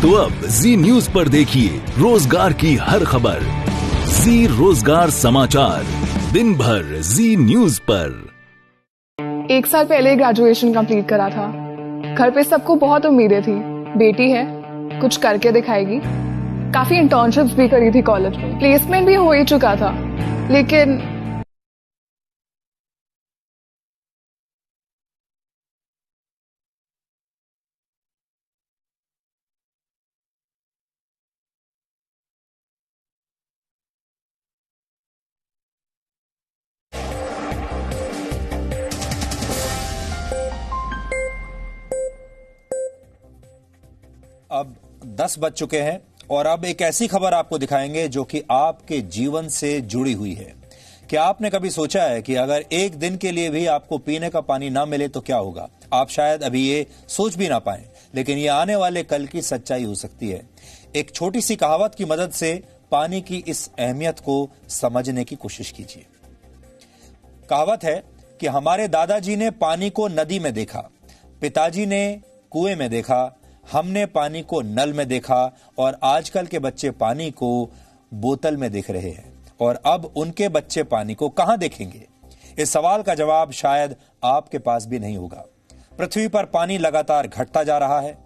तो अब जी न्यूज़ पर देखिए रोजगार की हर खबर। जी रोजगार समाचार, दिन भर जी न्यूज पर। 1 साल पहले ग्रेजुएशन कंप्लीट करा था। घर पे सबको बहुत उम्मीदें थी, बेटी है, कुछ करके दिखाएगी। काफी इंटर्नशिप्स भी करी थी कॉलेज में, प्लेसमेंट भी हो ही चुका था, लेकिन अब 10 बज चुके हैं और अब एक ऐसी खबर आपको दिखाएंगे जो कि आपके जीवन से जुड़ी हुई है। क्या आपने कभी सोचा है कि अगर एक दिन के लिए भी आपको पीने का पानी ना मिले तो क्या होगा? आप शायद अभी ये सोच भी ना पाएं, लेकिन ये आने वाले कल की सच्चाई हो सकती है। एक छोटी सी कहावत की मदद से पानी की इस अहमियत को समझने की कोशिश कीजिए। कहावत है कि हमारे दादाजी ने पानी को नदी में देखा, पिताजी ने कुएं में देखा, हमने पानी को नल में देखा और आजकल के बच्चे पानी को बोतल में देख रहे हैं। और अब उनके बच्चे पानी को कहां देखेंगे? इस सवाल का जवाब शायद आपके पास भी नहीं होगा। पृथ्वी पर पानी लगातार घटता जा रहा है,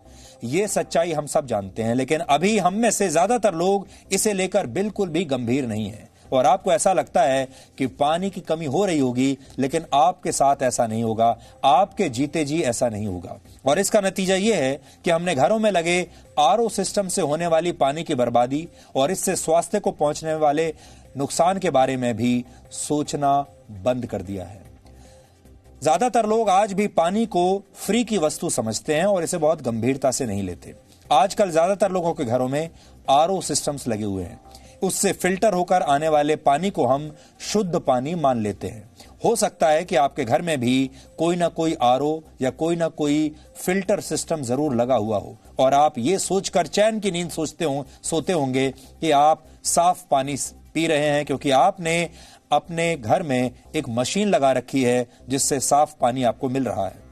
ये सच्चाई हम सब जानते हैं, लेकिन अभी हम में से ज्यादातर लोग इसे लेकर बिल्कुल भी गंभीर नहीं है। और आपको ऐसा लगता है कि पानी की कमी हो रही होगी, लेकिन आपके साथ ऐसा नहीं होगा, आपके जीते जी ऐसा नहीं होगा। और इसका नतीजा यह है कि हमने घरों में लगे आरओ सिस्टम से होने वाली पानी की बर्बादी और इससे स्वास्थ्य को पहुंचने वाले नुकसान के बारे में भी सोचना बंद कर दिया है। ज्यादातर लोग आज भी पानी को फ्री की वस्तु समझते हैं और इसे बहुत गंभीरता से नहीं लेते। आजकल ज्यादातर लोगों के घरों में आरओ सिस्टम्स लगे हुए हैं, उससे फिल्टर होकर आने वाले पानी को हम शुद्ध पानी मान लेते हैं। हो सकता है कि आपके घर में भी कोई ना कोई आरओ या कोई ना कोई फिल्टर सिस्टम जरूर लगा हुआ हो और आप ये सोचकर चैन की नींद सोते होंगे कि आप साफ पानी पी रहे हैं, क्योंकि आपने अपने घर में एक मशीन लगा रखी है जिससे साफ पानी आपको मिल रहा है।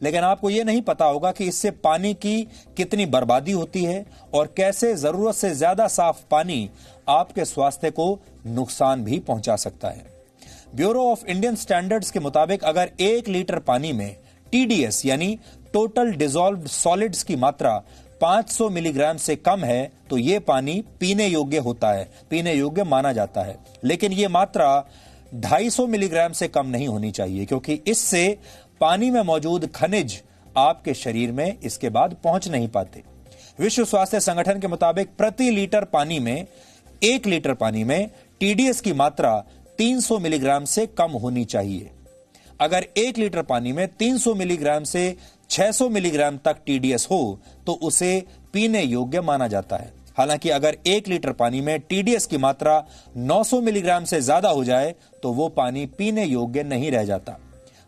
लेकिन आपको यह नहीं पता होगा कि इससे पानी की कितनी बर्बादी होती है और कैसे जरूरत से ज्यादा साफ पानी आपके स्वास्थ्य को नुकसान भी पहुंचा सकता है। ब्यूरो ऑफ इंडियन स्टैंडर्ड्स के मुताबिक अगर 1 लीटर पानी में टीडीएस यानी टोटल डिसॉल्व्ड सॉलिड्स की मात्रा 500 मिलीग्राम से कम है तो यह पानी पीने योग्य होता है, पीने योग्य माना जाता है। लेकिन यह मात्रा 250 मिलीग्राम से कम नहीं होनी चाहिए, क्योंकि इससे पानी में मौजूद खनिज आपके शरीर में इसके बाद पहुंच नहीं पाते। विश्व स्वास्थ्य संगठन के मुताबिक प्रति लीटर पानी में 1 लीटर पानी में टीडीएस की मात्रा 300 मिलीग्राम से कम होनी चाहिए। अगर 1 लीटर पानी में 300 मिलीग्राम से 600 मिलीग्राम तक टीडीएस हो तो उसे पीने योग्य माना जाता है। हालांकि अगर 1 लीटर पानी में टीडीएस की मात्रा 900 मिलीग्राम से ज्यादा हो जाए तो वो पानी पीने योग्य नहीं रह जाता।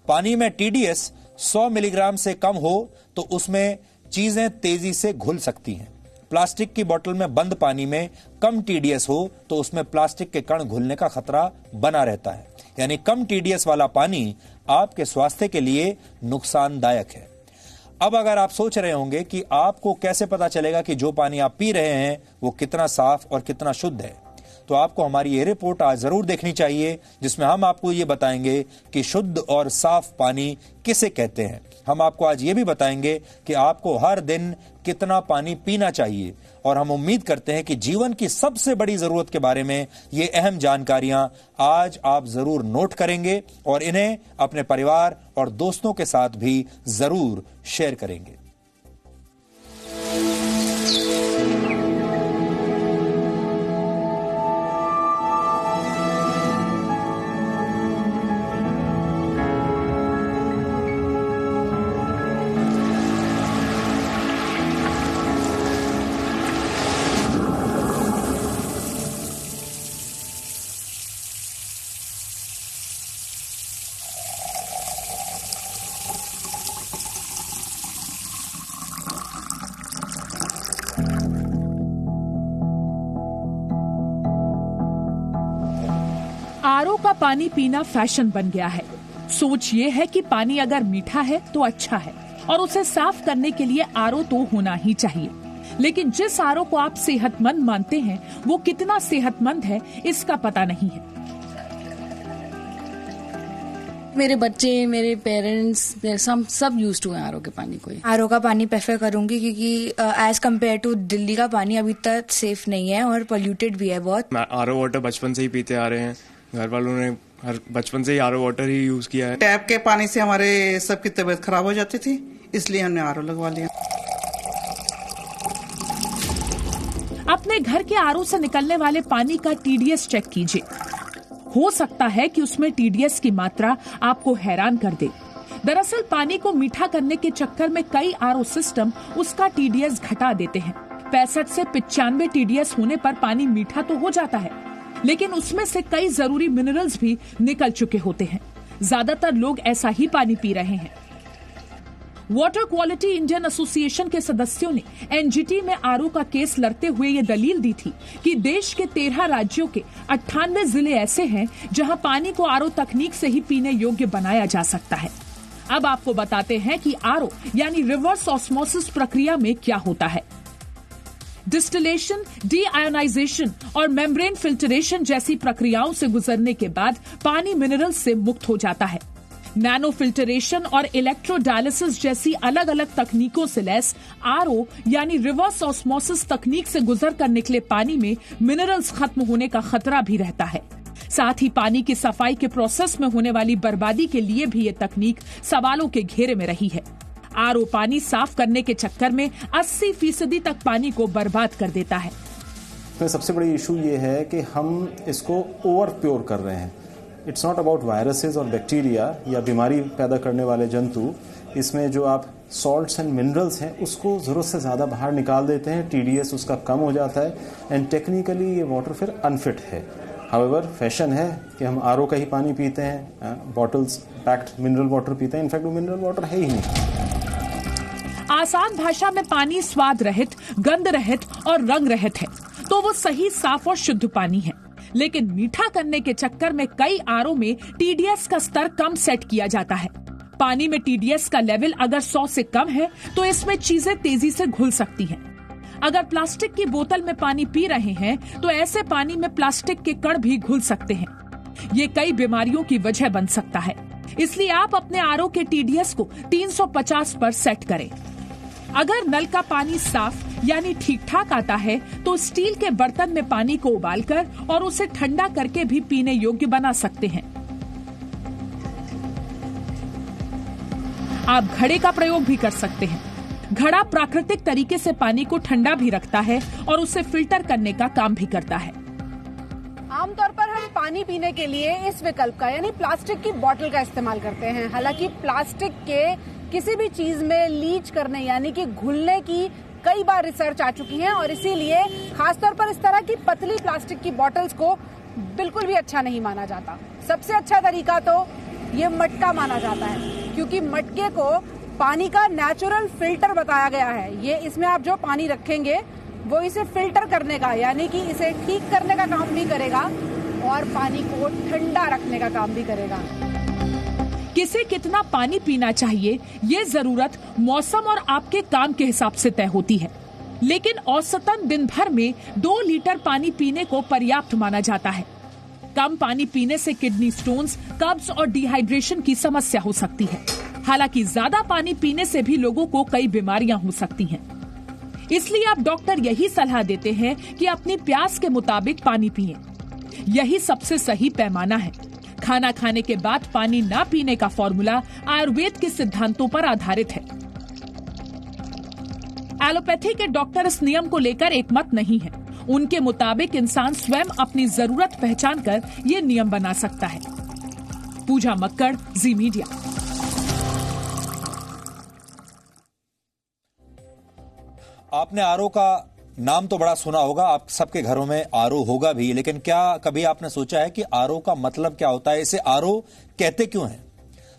पानी में टीडीएस 100 मिलीग्राम से कम हो तो उसमें चीजें तेजी से घुल सकती हैं। प्लास्टिक की बोतल में बंद पानी में कम टीडीएस हो तो उसमें प्लास्टिक के कण घुलने का खतरा बना रहता है। यानी कम टीडीएस वाला पानी आपके स्वास्थ्य के लिए नुकसानदायक है। अब अगर आप सोच रहे होंगे कि आपको कैसे पता चलेगा कि जो पानी आप पी रहे हैं वो कितना साफ और कितना शुद्ध है, तो आपको हमारी ये रिपोर्ट आज जरूर देखनी चाहिए, जिसमें हम आपको ये बताएंगे कि शुद्ध और साफ पानी किसे कहते हैं। हम आपको आज ये भी बताएंगे कि आपको हर दिन कितना पानी पीना चाहिए, और हम उम्मीद करते हैं कि जीवन की सबसे बड़ी जरूरत के बारे में ये अहम जानकारियां आज आप जरूर नोट करेंगे और इन्हें अपने परिवार और दोस्तों के साथ भी जरूर शेयर करेंगे। आरओ का पानी पीना फैशन बन गया है। सोच ये है कि पानी अगर मीठा है तो अच्छा है और उसे साफ करने के लिए आरओ तो होना ही चाहिए। लेकिन जिस आरओ को आप सेहतमंद मानते हैं वो कितना सेहतमंद है इसका पता नहीं है। मेरे बच्चे, मेरे पेरेंट्स सब यूज टू हैं आरओ के पानी को। आरओ का पानी प्रेफर करूंगी क्योंकि एज कम्पेयर टू दिल्ली का पानी अभी तक सेफ नहीं है और पोल्यूटेड भी है बहुत। आरओ वाटर बचपन से ही पीते आ रहे हैं, घर वालों ने बचपन से ही आरओ वाटर ही यूज किया है। टैप के पानी से हमारे सबकी तबीयत खराब हो जाती थी, इसलिए हमने आरओ लगवा लिया। अपने घर के आरओ से निकलने वाले पानी का टीडीएस चेक कीजिए। हो सकता है कि उसमें टीडीएस की मात्रा आपको हैरान कर दे। दरअसल पानी को मीठा करने के चक्कर में कई आरओ सिस्टम उसका टीडीएस घटा देते हैं। 65 से 95 टीडीएस होने पर पानी मीठा तो हो जाता है, लेकिन उसमें से कई जरूरी मिनरल्स भी निकल चुके होते हैं। ज्यादातर लोग ऐसा ही पानी पी रहे हैं। वाटर क्वालिटी इंडियन एसोसिएशन के सदस्यों ने एनजीटी में आरओ का केस लड़ते हुए ये दलील दी थी कि देश के 13 राज्यों के 98 जिले ऐसे हैं जहां पानी को आरओ तकनीक से ही पीने योग्य बनाया जा सकता है। अब आपको बताते हैं कि आरओ यानी रिवर्स ऑस्मोसिस प्रक्रिया में क्या होता है। डिस्टिलेशन, डीआयोनाइजेशन और मेम्ब्रेन फिल्टरेशन जैसी प्रक्रियाओं से गुजरने के बाद पानी मिनरल से मुक्त हो जाता है। नैनो फिल्टरेशन और इलेक्ट्रोडायलिसिस जैसी अलग अलग तकनीकों से लैस आरओ यानी रिवर्स ऑस्मोसिस तकनीक से गुजर कर निकले पानी में मिनरल्स खत्म होने का खतरा भी रहता है। साथ ही पानी की सफाई के प्रोसेस में होने वाली बर्बादी के लिए भी ये तकनीक सवालों के घेरे में रही है। आरओ पानी साफ करने के चक्कर में 80% तक पानी को बर्बाद कर देता है। तो सबसे बड़ी इशू ये है कि हम इसको ओवर प्योर कर रहे हैं। इट्स नॉट अबाउट वायरसेस और बैक्टीरिया या बीमारी पैदा करने वाले जंतु। इसमें जो आप सॉल्ट्स एंड मिनरल्स हैं उसको जरूरत से ज्यादा बाहर निकाल देते हैं, टीडीएस उसका कम हो जाता है एंड टेक्निकली ये वाटर फिर अनफिट है। हाउएवर फैशन है कि हम आरओ का ही पानी पीते हैं, बॉटल्स पैक्ड मिनरल वाटर पीते हैं। इनफैक्ट वो मिनरल वाटर है ही नहीं। आसान भाषा में पानी स्वाद रहित, गंध रहित और रंग रहित है, तो वो सही, साफ और शुद्ध पानी है। लेकिन मीठा करने के चक्कर में कई आरओ में टीडीएस का स्तर कम सेट किया जाता है। पानी में टीडीएस का लेवल अगर 100 से कम है तो इसमें चीजें तेजी से घुल सकती हैं। अगर प्लास्टिक की बोतल में पानी पी रहे हैं तो ऐसे पानी में प्लास्टिक के कण भी घुल सकते हैं। ये कई बीमारियों की वजह बन सकता है। इसलिए आप अपने आरओ के टीडीएस को 350 पर सेट करें। अगर नल का पानी साफ यानी ठीक ठाक आता है तो स्टील के बर्तन में पानी को उबालकर और उसे ठंडा करके भी पीने योग्य बना सकते हैं। आप घड़े का प्रयोग भी कर सकते हैं। घड़ा प्राकृतिक तरीके से पानी को ठंडा भी रखता है और उसे फिल्टर करने का काम भी करता है। आमतौर पर हम पानी पीने के लिए इस विकल्प का यानी प्लास्टिक की बोतल का इस्तेमाल करते हैं। हालांकि प्लास्टिक के किसी भी चीज में लीच करने यानी कि घुलने की कई बार रिसर्च आ चुकी है और इसीलिए खासतौर पर इस तरह की पतली प्लास्टिक की बोतल्स को बिल्कुल भी अच्छा नहीं माना जाता। सबसे अच्छा तरीका तो ये मटका माना जाता है, क्योंकि मटके को पानी का नेचुरल फिल्टर बताया गया है। ये इसमें आप जो पानी रखेंगे वो इसे फिल्टर करने का यानी कि इसे ठीक करने का काम भी करेगा और पानी को ठंडा रखने का काम भी करेगा। किसे कितना पानी पीना चाहिए ये जरूरत मौसम और आपके काम के हिसाब से तय होती है, लेकिन औसतन दिन भर में 2 लीटर पानी पीने को पर्याप्त माना जाता है। कम पानी पीने से किडनी स्टोन्स, कब्ज और डिहाइड्रेशन की समस्या हो सकती है। हालांकि ज्यादा पानी पीने से भी लोगों को कई बीमारियां हो सकती हैं। इसलिए अब डॉक्टर यही सलाह देते हैं कि अपनी प्यास के मुताबिक पानी पिएं। यही सबसे सही पैमाना है। खाना खाने के बाद पानी ना पीने का फॉर्मूला आयुर्वेद के सिद्धांतों पर आधारित है। एलोपैथी के डॉक्टर इस नियम को लेकर एकमत नहीं है। उनके मुताबिक इंसान स्वयं अपनी जरूरत पहचान कर ये नियम बना सकता है। पूजा मक्कड़, जी मीडिया। आपने आरओ का नाम तो बड़ा सुना होगा, आप सबके घरों में आरओ होगा भी, लेकिन क्या कभी आपने सोचा है कि आरओ का मतलब क्या होता है? इसे आरओ कहते क्यों हैं?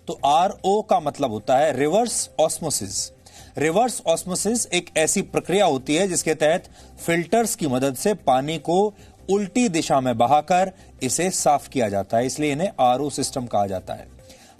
तो आरओ का मतलब होता है रिवर्स ऑस्मोसिस। रिवर्स ऑस्मोसिस एक ऐसी प्रक्रिया होती है जिसके तहत फिल्टर्स की मदद से पानी को उल्टी दिशा में बहाकर इसे साफ किया जाता है, इसलिए इन्हें आरओ सिस्टम कहा जाता है।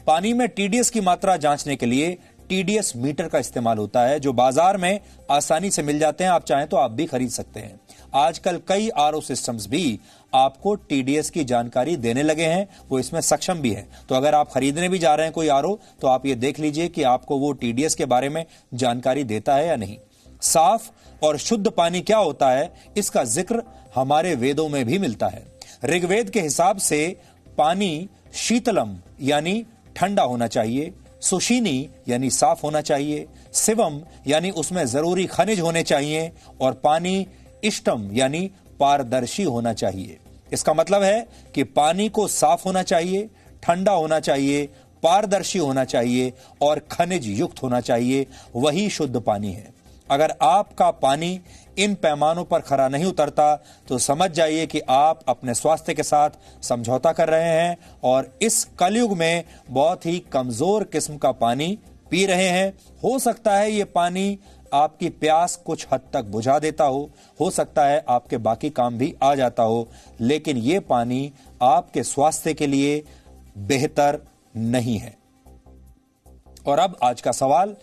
पानी में टीडीएस की मात्रा जांचने के लिए टीडीएस मीटर का इस्तेमाल होता है, जो बाजार में आसानी से मिल जाते हैं। आप चाहें तो आप भी खरीद सकते हैं। आजकल कई आरओ सिस्टम्स भी आपको टीडीएस की जानकारी देने लगे हैं, वो इसमें सक्षम भी है। तो अगर आप खरीदने भी जा रहे हैं कोई आरओ, तो आप ये देख लीजिए कि आपको वो टीडीएस के बारे में जानकारी देता है या नहीं। साफ और शुद्ध पानी क्या होता है, इसका जिक्र हमारे वेदों में भी मिलता है। ऋग्वेद के हिसाब से पानी शीतलम यानी ठंडा होना चाहिए, सुशीनी यानी साफ होना चाहिए, शिवम यानी उसमें जरूरी खनिज होने चाहिए, और पानी इष्टम यानी पारदर्शी होना चाहिए। इसका मतलब है कि पानी को साफ होना चाहिए, ठंडा होना चाहिए, पारदर्शी होना चाहिए और खनिज युक्त होना चाहिए, वही शुद्ध पानी है। अगर आपका पानी इन पैमानों पर खरा नहीं उतरता तो समझ जाइए कि आप अपने स्वास्थ्य के साथ समझौता कर रहे हैं और इस कलयुग में बहुत ही कमजोर किस्म का पानी पी रहे हैं। हो सकता है ये पानी आपकी प्यास कुछ हद तक बुझा देता हो सकता है आपके बाकी काम भी आ जाता हो, लेकिन ये पानी आपके स्वास्थ्य के लिए बेहतर नहीं है। और अब आज का सवाल,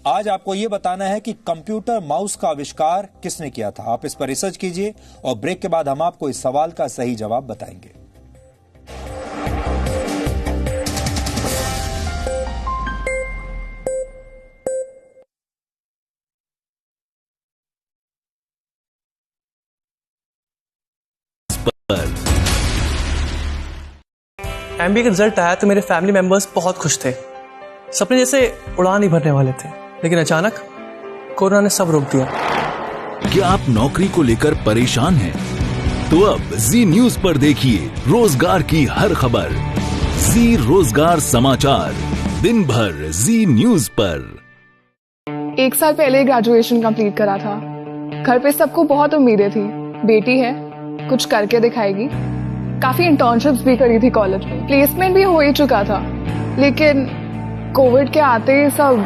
आज आपको यह बताना है कि कंप्यूटर माउस का आविष्कार किसने किया था। आप इस पर रिसर्च कीजिए और ब्रेक के बाद हम आपको इस सवाल का सही जवाब बताएंगे। एमबीए का रिजल्ट आया तो मेरे फैमिली मेंबर्स बहुत खुश थे। सपने जैसे उड़ान ही भरने वाले थे, लेकिन अचानक कोरोना ने सब रोक दिया। क्या आप नौकरी को लेकर परेशान हैं? तो अब जी न्यूज पर देखिए रोजगार की हर खबर। जी रोजगार समाचार, दिन भर जी न्यूज पर। 1 साल पहले ग्रेजुएशन कंप्लीट करा था। घर पे सबको बहुत उम्मीदें थी, बेटी है, कुछ करके दिखाएगी। काफी इंटर्नशिप्स भी करी थी कॉलेज में, प्लेसमेंट भी हो ही चुका था, लेकिन कोविड के आते ही सब।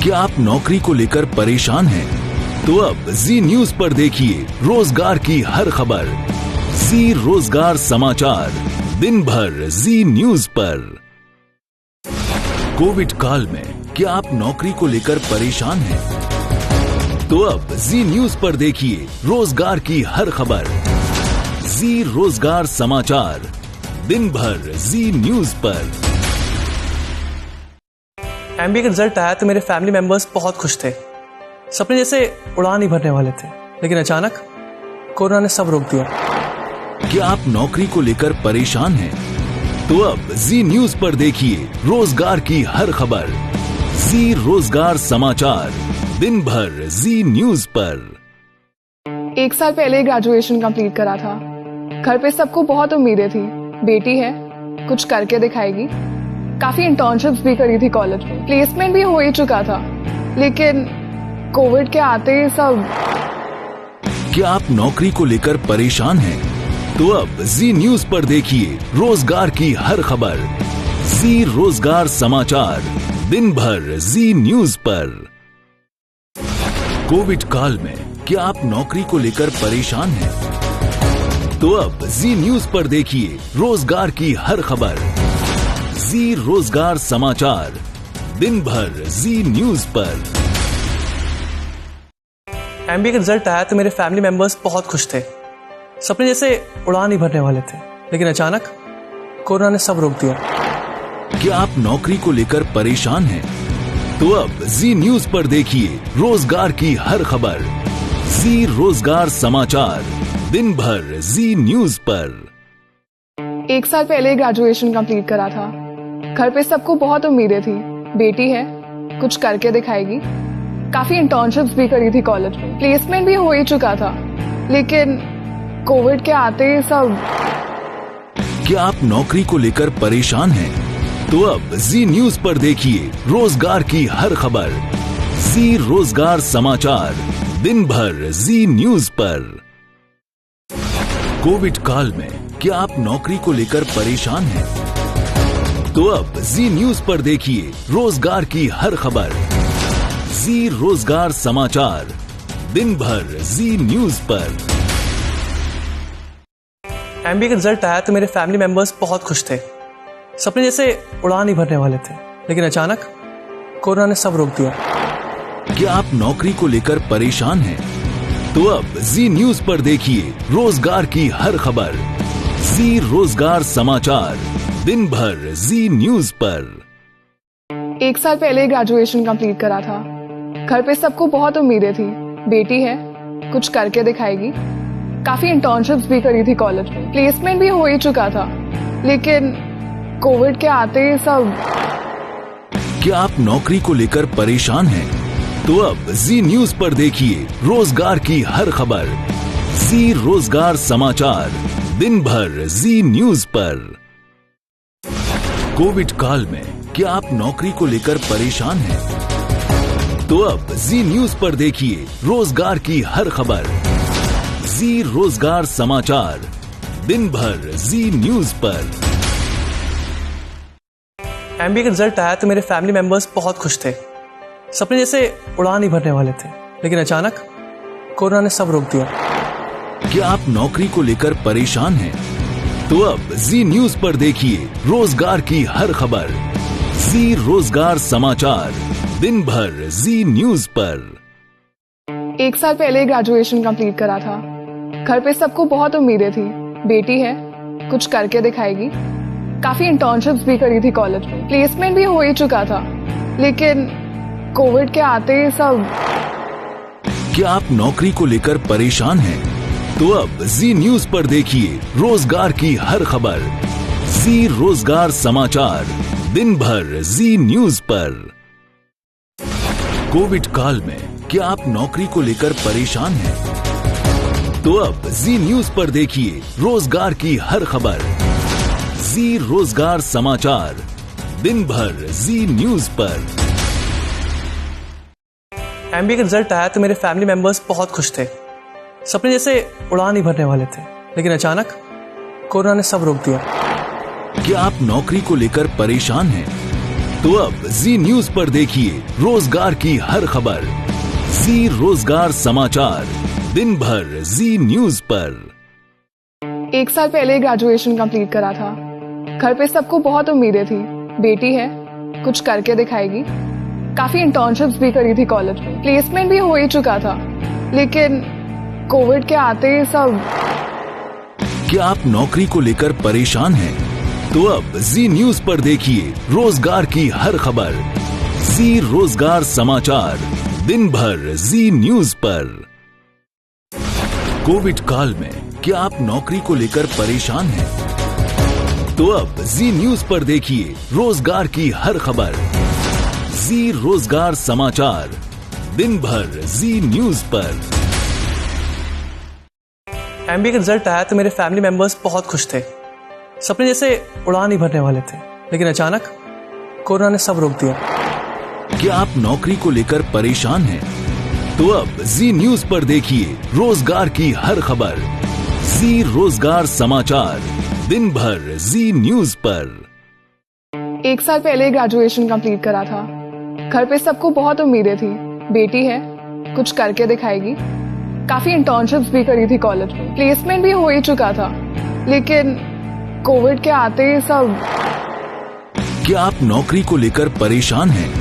क्या आप नौकरी को लेकर परेशान हैं? तो अब जी न्यूज पर देखिए रोजगार की हर खबर। जी रोजगार समाचार, दिन भर जी न्यूज पर। कोविड काल में क्या आप नौकरी को लेकर परेशान हैं? तो अब जी न्यूज पर देखिए रोजगार की हर खबर। जी रोजगार समाचार, दिन भर जी न्यूज पर। एमबीए का रिजल्ट आया तो मेरे फैमिली मेंबर्स बहुत खुश थे। सपने जैसे उड़ान ही भरने वाले थे, लेकिन अचानक कोरोना ने सब रोक दिया। क्या आप नौकरी को लेकर परेशान हैं? तो अब जी न्यूज पर देखिए रोजगार की हर खबर। जी रोजगार समाचार, दिन भर जी न्यूज पर। 1 साल पहले ग्रेजुएशन कंप्लीट करा था। घर पे सबको बहुत उम्मीदें थी, बेटी है, कुछ करके दिखाएगी। काफी इंटर्नशिप्स भी करी थी कॉलेज में, प्लेसमेंट भी हो ही चुका था, लेकिन कोविड के आते ही सब। क्या आप नौकरी को लेकर परेशान हैं? तो अब जी न्यूज पर देखिए रोजगार की हर खबर। जी रोजगार समाचार, दिन भर जी न्यूज पर। कोविड काल में क्या आप नौकरी को लेकर परेशान हैं? तो अब जी न्यूज पर देखिए रोजगार की हर खबर। जी रोजगार समाचार, दिन भर जी न्यूज पर। एमबीए का रिजल्ट आया तो मेरे फैमिली मेंबर्स बहुत खुश थे। सपने जैसे उड़ान ही भरने वाले थे, लेकिन अचानक कोरोना ने सब रोक दिया। क्या आप नौकरी को लेकर परेशान हैं? तो अब जी न्यूज पर देखिए रोजगार की हर खबर। जी रोजगार समाचार, दिन भर जी न्यूज पर। 1 साल पहले ग्रेजुएशन कंप्लीट करा था। घर पे सबको बहुत उम्मीदें थी, बेटी है, कुछ करके दिखाएगी। काफी इंटर्नशिप्स भी करी थी कॉलेज में, प्लेसमेंट भी हो ही चुका था, लेकिन कोविड के आते ही सब। क्या आप नौकरी को लेकर परेशान हैं? तो अब जी न्यूज पर देखिए रोजगार की हर खबर। जी रोजगार समाचार, दिन भर जी न्यूज पर। कोविड काल में क्या आप नौकरी को लेकर परेशान हैं? तो अब जी न्यूज पर देखिए रोजगार की हर खबर। जी रोजगार समाचार, दिन भर जी न्यूज पर। एमबीए का रिजल्ट आया तो मेरे फैमिली मेंबर्स बहुत खुश थे। सपने जैसे उड़ान ही भरने वाले थे, लेकिन अचानक कोरोना ने सब रोक दिया। क्या आप नौकरी को लेकर परेशान हैं? तो अब जी न्यूज पर देखिए रोजगार की हर खबर। जी रोजगार समाचार, दिन भर जी न्यूज पर। 1 साल पहले ग्रेजुएशन कंप्लीट करा था। घर पे सबको बहुत उम्मीदें थी, बेटी है, कुछ करके दिखाएगी। काफी इंटर्नशिप्स भी करी थी कॉलेज में, प्लेसमेंट भी हो ही चुका था, लेकिन कोविड के आते ही सब। क्या आप नौकरी को लेकर परेशान हैं? तो अब जी न्यूज पर देखिए रोजगार की हर खबर। जी रोजगार समाचार, दिन भर जी न्यूज पर। कोविड काल में क्या आप नौकरी को लेकर परेशान हैं? तो अब जी न्यूज पर देखिए रोजगार की हर खबर। जी रोजगार समाचार, दिन भर जी न्यूज पर। एमबीए का रिजल्ट आया तो मेरे फैमिली मेंबर्स बहुत खुश थे, सपने जैसे उड़ान ही भरने वाले थे, लेकिन अचानक कोरोना ने सब रोक दिया। क्या आप नौकरी को लेकर परेशान हैं? तो अब जी न्यूज पर देखिए रोजगार की हर खबर। जी रोजगार समाचार, दिन भर जी न्यूज पर। 1 साल पहले ग्रेजुएशन कंप्लीट करा था। घर पे सबको बहुत उम्मीदें थी, बेटी है, कुछ करके दिखाएगी। काफी इंटर्नशिप्स भी करी थी कॉलेज में, प्लेसमेंट भी हो ही चुका था, लेकिन कोविड के आते ही सब। क्या आप नौकरी को लेकर परेशान हैं? तो अब जी न्यूज पर देखिए रोजगार की हर खबर। जी रोजगार समाचार, दिन भर जी न्यूज पर। कोविड काल में क्या आप नौकरी को लेकर परेशान हैं? तो अब जी न्यूज पर देखिए रोजगार की हर खबर। जी रोजगार समाचार, दिन भर जी न्यूज पर। एमबीए का रिजल्ट आया तो मेरे फैमिली मेंबर्स बहुत खुश थे, सपने जैसे उड़ान ही भरने वाले थे, लेकिन अचानक कोरोना ने सब रोक दिया। क्या आप नौकरी को लेकर परेशान हैं? तो अब जी न्यूज पर देखिए रोजगार की हर खबर। जी रोजगार समाचार, दिन भर जी न्यूज पर। 1 साल पहले ग्रेजुएशन कंप्लीट करा था। घर पे सबको बहुत उम्मीदें थी, बेटी है, कुछ करके दिखाएगी। काफी इंटर्नशिप्स भी करी थी कॉलेज में, प्लेसमेंट भी हो ही चुका था, लेकिन कोविड के आते ही सब। क्या आप नौकरी को लेकर परेशान हैं? तो अब जी न्यूज पर देखिए रोजगार की हर खबर। जी रोजगार समाचार, दिन भर जी न्यूज पर। कोविड काल में क्या आप नौकरी को लेकर परेशान हैं? तो अब जी न्यूज पर देखिए रोजगार की हर खबर। जी रोजगार समाचार, दिन भर जी न्यूज पर। एमबीए का रिजल्ट आया तो मेरे फैमिली मेंबर्स बहुत खुश थे, सपने जैसे उड़ान ही भरने वाले थे, लेकिन अचानक कोरोना ने सब रोक दिया। क्या आप नौकरी को लेकर परेशान हैं? तो अब जी न्यूज पर देखिए रोजगार की हर खबर। जी रोजगार समाचार, दिन भर जी न्यूज पर। 1 साल पहले ग्रेजुएशन कंप्लीट करा था। घर पे सबको बहुत उम्मीदें थी, बेटी है, कुछ करके दिखाएगी। काफी इंटर्नशिप्स भी करी थी कॉलेज में, प्लेसमेंट भी हो ही चुका था, लेकिन कोविड के आते ही सब। क्या आप नौकरी को लेकर परेशान हैं?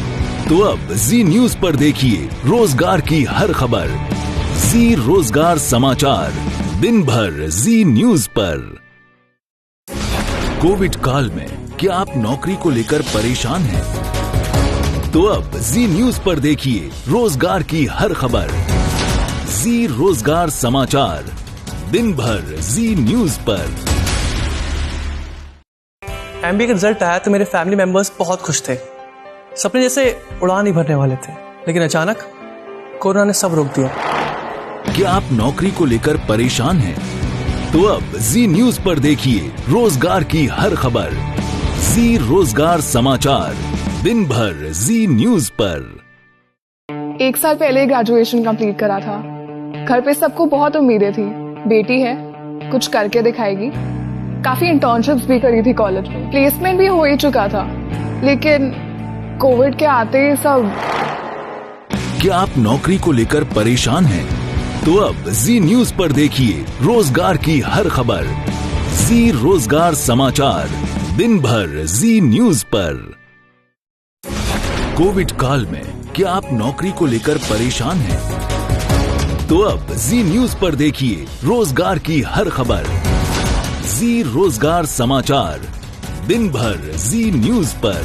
तो अब जी न्यूज पर देखिए रोजगार की हर खबर। जी रोजगार समाचार, दिन भर जी न्यूज पर। कोविड काल में क्या आप नौकरी को लेकर परेशान हैं? तो अब जी न्यूज पर देखिए रोजगार की हर खबर। जी रोजगार समाचार, दिन भर जी न्यूज पर। एमबीए का रिजल्ट आया तो मेरे फैमिली मेंबर्स बहुत खुश थे, सपने जैसे उड़ान ही भरने वाले थे, लेकिन अचानक कोरोना ने सब रोक दिया। क्या आप नौकरी को लेकर परेशान हैं? तो अब जी न्यूज पर देखिए रोजगार की हर खबर। जी रोजगार समाचार, दिन भर जी न्यूज पर। 1 साल पहले ग्रेजुएशन कंप्लीट करा था। घर पे सबको बहुत उम्मीदें थी, बेटी है, कुछ करके दिखाएगी। काफी इंटर्नशिप्स भी करी थी कॉलेज में, प्लेसमेंट भी हो ही चुका था, लेकिन कोविड के आते ही सब। क्या आप नौकरी को लेकर परेशान हैं? तो अब जी न्यूज पर देखिए रोजगार की हर खबर। जी रोजगार समाचार, दिन भर जी न्यूज पर। कोविड काल में क्या आप नौकरी को लेकर परेशान हैं? तो अब जी न्यूज पर देखिए रोजगार की हर खबर। जी रोजगार समाचार, दिन भर जी न्यूज पर।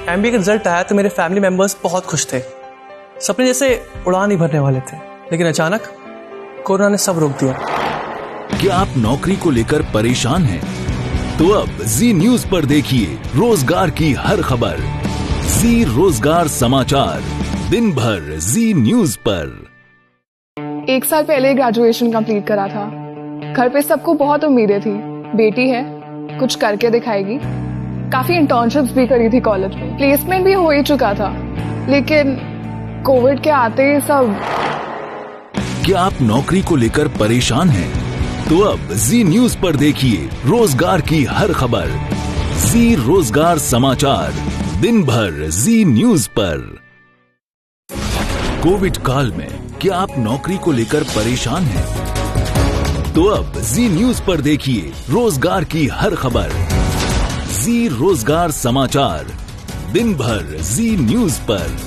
एमबीए का रिजल्ट आया तो मेरे फैमिली मेंबर्स बहुत खुश थे। सपने जैसे उड़ान ही भरने वाले थे, लेकिन अचानक कोरोना ने सब रोक दिया। क्या आप नौकरी को लेकर परेशान हैं? तो अब जी न्यूज पर देखिए रोजगार की हर खबर। जी रोजगार समाचार, दिन भर जी न्यूज पर। 1 साल पहले ग्रेजुएशन कंप्लीट करा था। घर पे सबको बहुत उम्मीदें थी, बेटी है, कुछ करके दिखाएगी। काफी इंटर्नशिप्स भी करी थी कॉलेज में, प्लेसमेंट भी हो ही चुका था, लेकिन कोविड के आते ही सब। क्या आप नौकरी को लेकर परेशान हैं? तो अब जी न्यूज पर देखिए रोजगार की हर खबर। जी रोजगार समाचार, दिन भर जी न्यूज पर। कोविड काल में क्या आप नौकरी को लेकर परेशान हैं? तो अब जी न्यूज पर देखिए रोजगार की हर खबर। जी रोजगार समाचार, दिन भर जी न्यूज पर।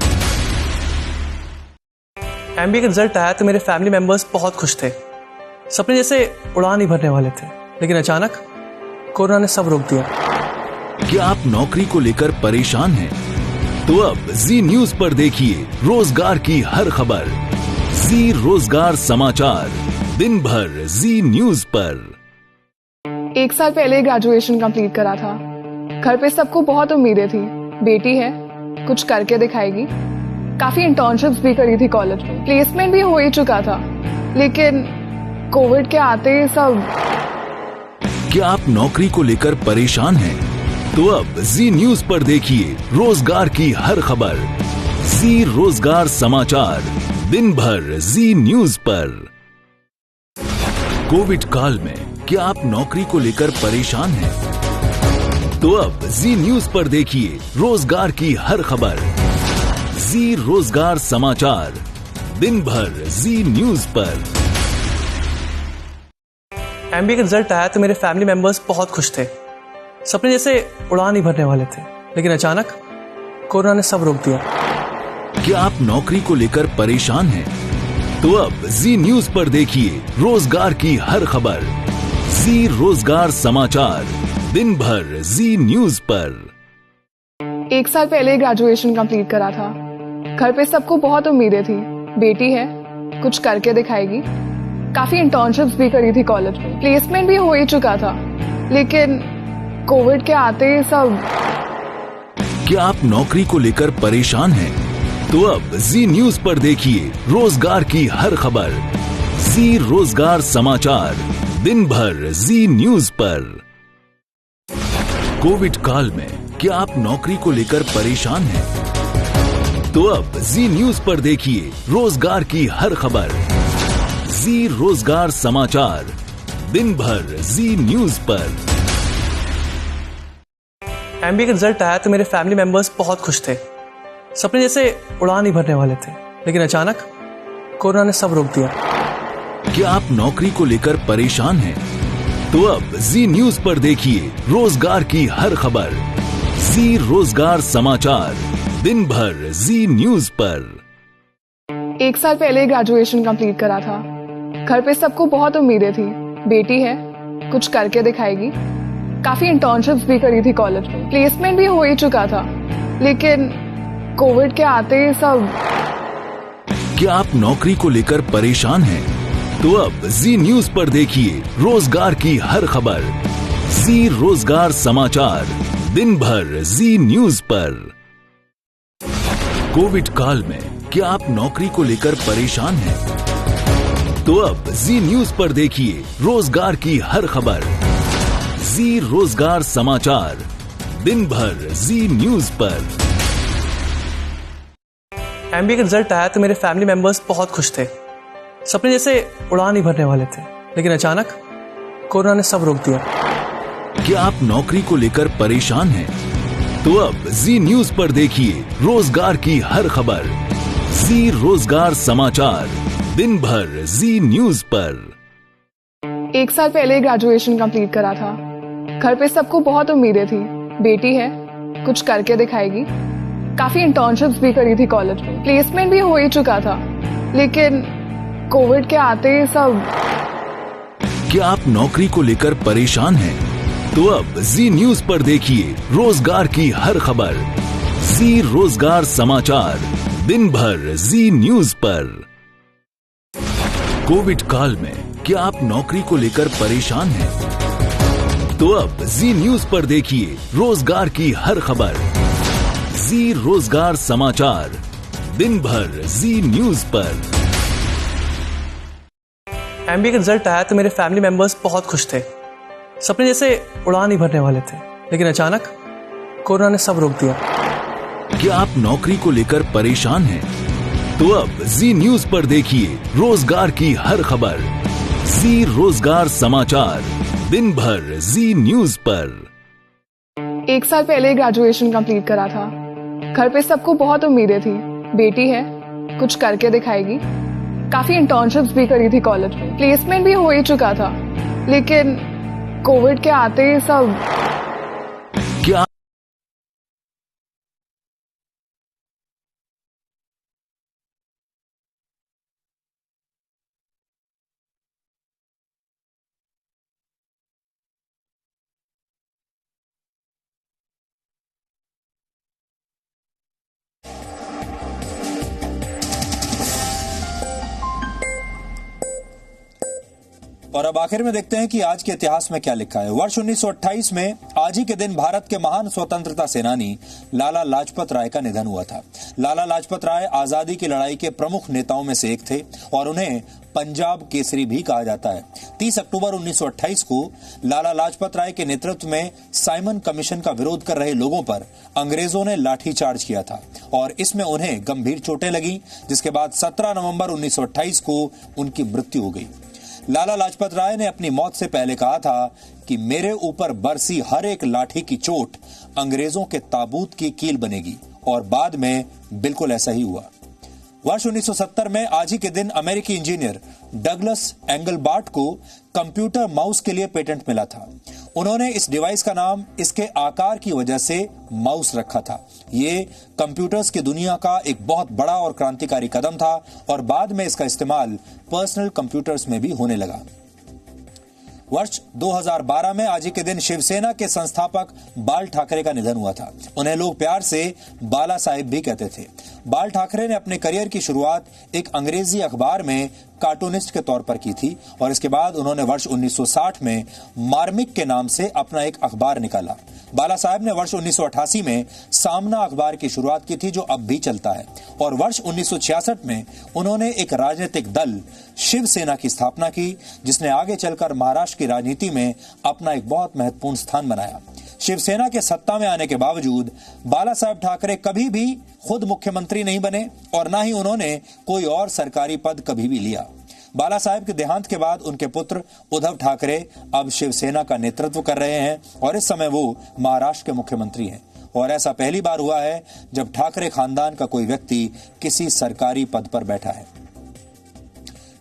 एमबीए का रिजल्ट आया तो मेरे फैमिली मेंबर्स बहुत खुश थे। सपने जैसे उड़ान ही भरने वाले थे, लेकिन अचानक कोरोना ने सब रोक दिया। क्या आप नौकरी को लेकर परेशान हैं? तो अब जी न्यूज पर देखिए रोजगार की हर खबर। जी रोजगार समाचार, दिन भर जी न्यूज पर। 1 साल पहले ग्रेजुएशन कंप्लीट करा था। घर पे सबको बहुत उम्मीदें थी, बेटी है, कुछ करके दिखाएगी। काफी इंटर्नशिप्स भी करी थी कॉलेज में, प्लेसमेंट भी हो ही चुका था, लेकिन कोविड के आते ही सब। क्या आप नौकरी को लेकर परेशान हैं? तो अब जी न्यूज पर देखिए रोजगार की हर खबर। जी रोजगार समाचार, दिन भर जी न्यूज पर। कोविड काल में क्या आप नौकरी को लेकर परेशान हैं? तो अब जी न्यूज पर देखिए रोजगार की हर खबर। जी रोजगार समाचार, दिन भर जी न्यूज पर। एमबीए का रिजल्ट आया तो मेरे फैमिली मेंबर्स बहुत खुश थे। सपने जैसे उड़ान ही भरने वाले थे, लेकिन अचानक कोरोना ने सब रोक दिया। क्या आप नौकरी को लेकर परेशान हैं? तो अब जी न्यूज पर देखिए रोजगार की हर खबर। जी रोजगार समाचार, दिन भर जी न्यूज पर। 1 साल पहले ग्रेजुएशन कंप्लीट करा था। घर पे सबको बहुत उम्मीदें थी, बेटी है, कुछ करके दिखाएगी। काफी इंटर्नशिप्स भी करी थी कॉलेज में, प्लेसमेंट भी हो ही चुका था, लेकिन कोविड के आते ही सब। क्या आप नौकरी को लेकर परेशान हैं? तो अब जी न्यूज पर देखिए रोजगार की हर खबर। जी रोजगार समाचार, दिन भर जी न्यूज पर। कोविड काल में क्या आप नौकरी को लेकर परेशान हैं? तो अब जी न्यूज पर देखिए रोजगार की हर खबर। जी रोजगार समाचार, दिन भर जी न्यूज पर। एमबीए का रिजल्ट आया तो मेरे फैमिली मेंबर्स बहुत खुश थे। सपने जैसे उड़ान ही भरने वाले थे, लेकिन अचानक कोरोना ने सब रोक दिया। क्या आप नौकरी को लेकर परेशान हैं? तो अब जी न्यूज पर देखिए रोजगार की हर खबर। जी रोजगार समाचार, दिन भर जी न्यूज पर। 1 साल पहले ग्रेजुएशन कंप्लीट करा था। घर पे सबको बहुत उम्मीदें थी, बेटी है, कुछ करके दिखाएगी। काफी इंटर्नशिप्स भी करी थी कॉलेज में, प्लेसमेंट भी हो ही चुका था, लेकिन कोविड के आते ही सब। क्या आप नौकरी को लेकर परेशान हैं? तो अब जी न्यूज पर देखिए रोजगार की हर खबर। जी रोजगार समाचार, दिन भर जी न्यूज पर। कोविड काल में क्या आप नौकरी को लेकर परेशान हैं? तो अब जी न्यूज पर देखिए रोजगार की हर खबर। जी रोजगार समाचार, दिन भर जी न्यूज पर। एमबीए का रिजल्ट आया तो मेरे फैमिली मेंबर्स बहुत खुश थे। सपने जैसे उड़ान ही भरने वाले थे, लेकिन अचानक कोरोना ने सब रोक दिया। क्या आप नौकरी को लेकर परेशान हैं? तो अब जी न्यूज पर देखिए रोजगार की हर खबर। जी रोजगार समाचार, दिन भर जी न्यूज पर। 1 साल पहले ग्रेजुएशन कंप्लीट करा था। घर पे सबको बहुत उम्मीदें थी, बेटी है, कुछ करके दिखाएगी। काफी इंटर्नशिप्स भी करी थी कॉलेज में, प्लेसमेंट भी हो ही चुका था, लेकिन कोविड के आते ही सब। क्या आप नौकरी को लेकर परेशान हैं? तो अब जी न्यूज पर देखिए रोजगार की हर खबर। जी रोजगार समाचार, दिन भर जी न्यूज पर। कोविड काल में क्या आप नौकरी को लेकर परेशान हैं? तो अब जी न्यूज पर देखिए रोजगार की हर खबर। जी रोजगार समाचार, दिन भर जी न्यूज पर। एमबीए का रिजल्ट आया तो मेरे फैमिली मेंबर्स बहुत खुश थे। सपने जैसे उड़ान ही भरने वाले थे, लेकिन अचानक कोरोना ने सब रोक दिया। क्या आप नौकरी को लेकर परेशान हैं? तो अब जी न्यूज पर देखिए रोजगार की हर खबर। जी रोजगार समाचार, दिन भर जी न्यूज पर। 1 साल पहले ग्रेजुएशन कंप्लीट करा था। घर पे सबको बहुत उम्मीदें थी, बेटी है, कुछ करके दिखाएगी। काफी इंटर्नशिप्स भी करी थी कॉलेज में, प्लेसमेंट भी हो ही चुका था, लेकिन कोविड के आते ही सब। क्या और अब आखिर में देखते हैं कि आज के इतिहास में क्या लिखा है। वर्ष 1928 में आज ही के दिन भारत के महान स्वतंत्रता सेनानी लाला लाजपत राय का निधन हुआ था। लाला लाजपत राय आजादी की लड़ाई के प्रमुख नेताओं में से एक थे और उन्हें पंजाब केसरी भी कहा जाता है। 30 अक्टूबर 1928 को लाला लाजपत राय के नेतृत्व में साइमन कमीशन का विरोध कर रहे लोगों पर अंग्रेजों ने लाठीचार्ज किया था और इसमें उन्हें गंभीर चोटें लगी, जिसके बाद 17 नवंबर 1928 को उनकी मृत्यु हो गई। लाला लाजपत राय ने अपनी मौत से पहले कहा था कि मेरे ऊपर बरसी हर एक लाठी की चोट अंग्रेजों के ताबूत की कील बनेगी, और बाद में बिल्कुल ऐसा ही हुआ। वर्ष 1970 में आज ही के दिन अमेरिकी इंजीनियर डगलस एंगलबार्ट को कंप्यूटर माउस के लिए पेटेंट मिला था। उन्होंने इस डिवाइस का नाम इसके आकार की वजह से माउस रखा था। ये कंप्यूटर्स की दुनिया का एक बहुत बड़ा और क्रांतिकारी कदम था और बाद में इसका इस्तेमाल पर्सनल कंप्यूटर्स में भी होने लगा। वर्ष 2012 में आज ही के दिन शिवसेना के संस्थापक बाल ठाकरे का निधन हुआ था। उन्हें लोग प्यार से बाला साहेब भी कहते थे। बाल ठाकरे ने अपने करियर की शुरुआत एक अंग्रेजी अखबार में कार्टूनिस्ट के तौर पर की थी और इसके बाद उन्होंने वर्ष 1960 में मार्मिक के नाम से अपना एक अखबार निकाला। बाला साहेब ने वर्ष 1988 में सामना अखबार की शुरुआत की थी, जो अब भी चलता है, और वर्ष 1966 में उन्होंने एक राजनीतिक दल शिवसेना की स्थापना की, जिसने आगे चलकर महाराष्ट्र की राजनीति में अपना एक बहुत महत्वपूर्ण स्थान बनाया। शिवसेना के सत्ता में आने के बावजूद बाला साहेब ठाकरे कभी भी खुद मुख्यमंत्री नहीं बने और न ही उन्होंने कोई और सरकारी पद कभी भी लिया। बाला साहेब के देहांत के बाद उनके पुत्र उद्धव ठाकरे अब शिवसेना का नेतृत्व कर रहे हैं और इस समय वो महाराष्ट्र के मुख्यमंत्री हैं, और ऐसा पहली बार हुआ है जब ठाकरे खानदान का कोई व्यक्ति किसी सरकारी पद पर बैठा है।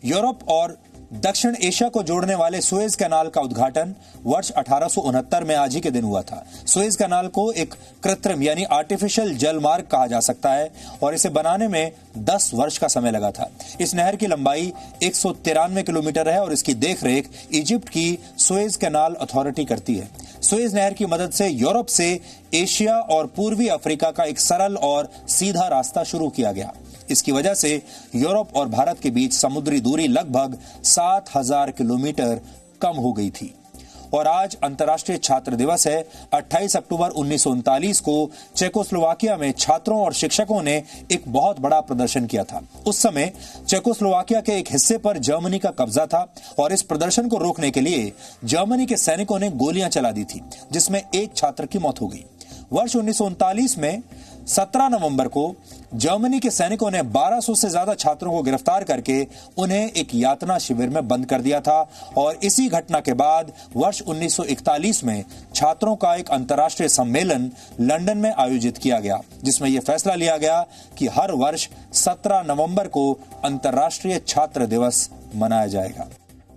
यूरोप और दक्षिण एशिया को जोड़ने वाले सुएज कैनाल का उद्घाटन वर्ष 1869 में आज ही के दिन हुआ था। सुएज कैनाल को एक कृत्रिम यानी आर्टिफिशियल जल मार्ग कहा जा सकता है और इसे बनाने में 10 वर्ष का समय लगा था। इस नहर की लंबाई 193 किलोमीटर है और इसकी देखरेख इजिप्ट की सुएज कैनाल अथॉरिटी करती है। सुएज नहर की मदद से यूरोप से एशिया और पूर्वी अफ्रीका का एक सरल और सीधा रास्ता शुरू किया गया। इसकी वजह से यूरोप और भारत के बीच समुद्री दूरी लगभग 7000 किलोमीटर कम हो गई थी। और आज अंतर्राष्ट्रीय छात्र दिवस है। 28 अक्टूबर 1939 को चेकोस्लोवाकिया में छात्रों और शिक्षकों ने एक बहुत बड़ा प्रदर्शन किया था। उस समय चेकोस्लोवाकिया के एक हिस्से पर जर्मनी का कब्जा था और इस प्रदर्शन को रोकने के लिए जर्मनी के सैनिकों ने गोलियां चला दी थी, जिसमें एक छात्र की मौत हो गई। वर्ष 1939 में 17 नवंबर को जर्मनी के सैनिकों ने 1200 से ज्यादा छात्रों को गिरफ्तार करके उन्हें एक यातना शिविर में बंद कर दिया था और इसी घटना के बाद वर्ष 1941 में छात्रों का एक अंतर्राष्ट्रीय सम्मेलन लंदन में आयोजित किया गया, जिसमें यह फैसला लिया गया कि हर वर्ष 17 नवंबर को अंतर्राष्ट्रीय छात्र दिवस मनाया जाएगा।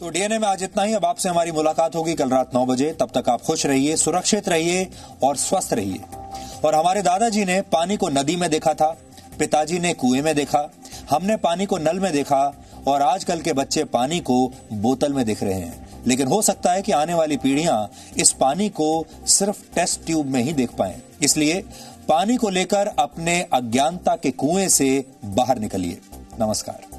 तो डीएनए में आज इतना ही। अब आपसे हमारी मुलाकात होगी कल रात 9 बजे। तब तक आप खुश रहिए, सुरक्षित रहिए और स्वस्थ रहिए। और हमारे दादाजी ने पानी को नदी में देखा था, पिताजी ने कुएं में देखा, हमने पानी को नल में देखा और आजकल के बच्चे पानी को बोतल में देख रहे हैं। लेकिन हो सकता है कि आने वाली पीढ़ियां इस पानी को सिर्फ टेस्ट ट्यूब में ही देख पाएं। इसलिए पानी को लेकर अपने अज्ञानता के कुएं से बाहर निकलिए। नमस्कार।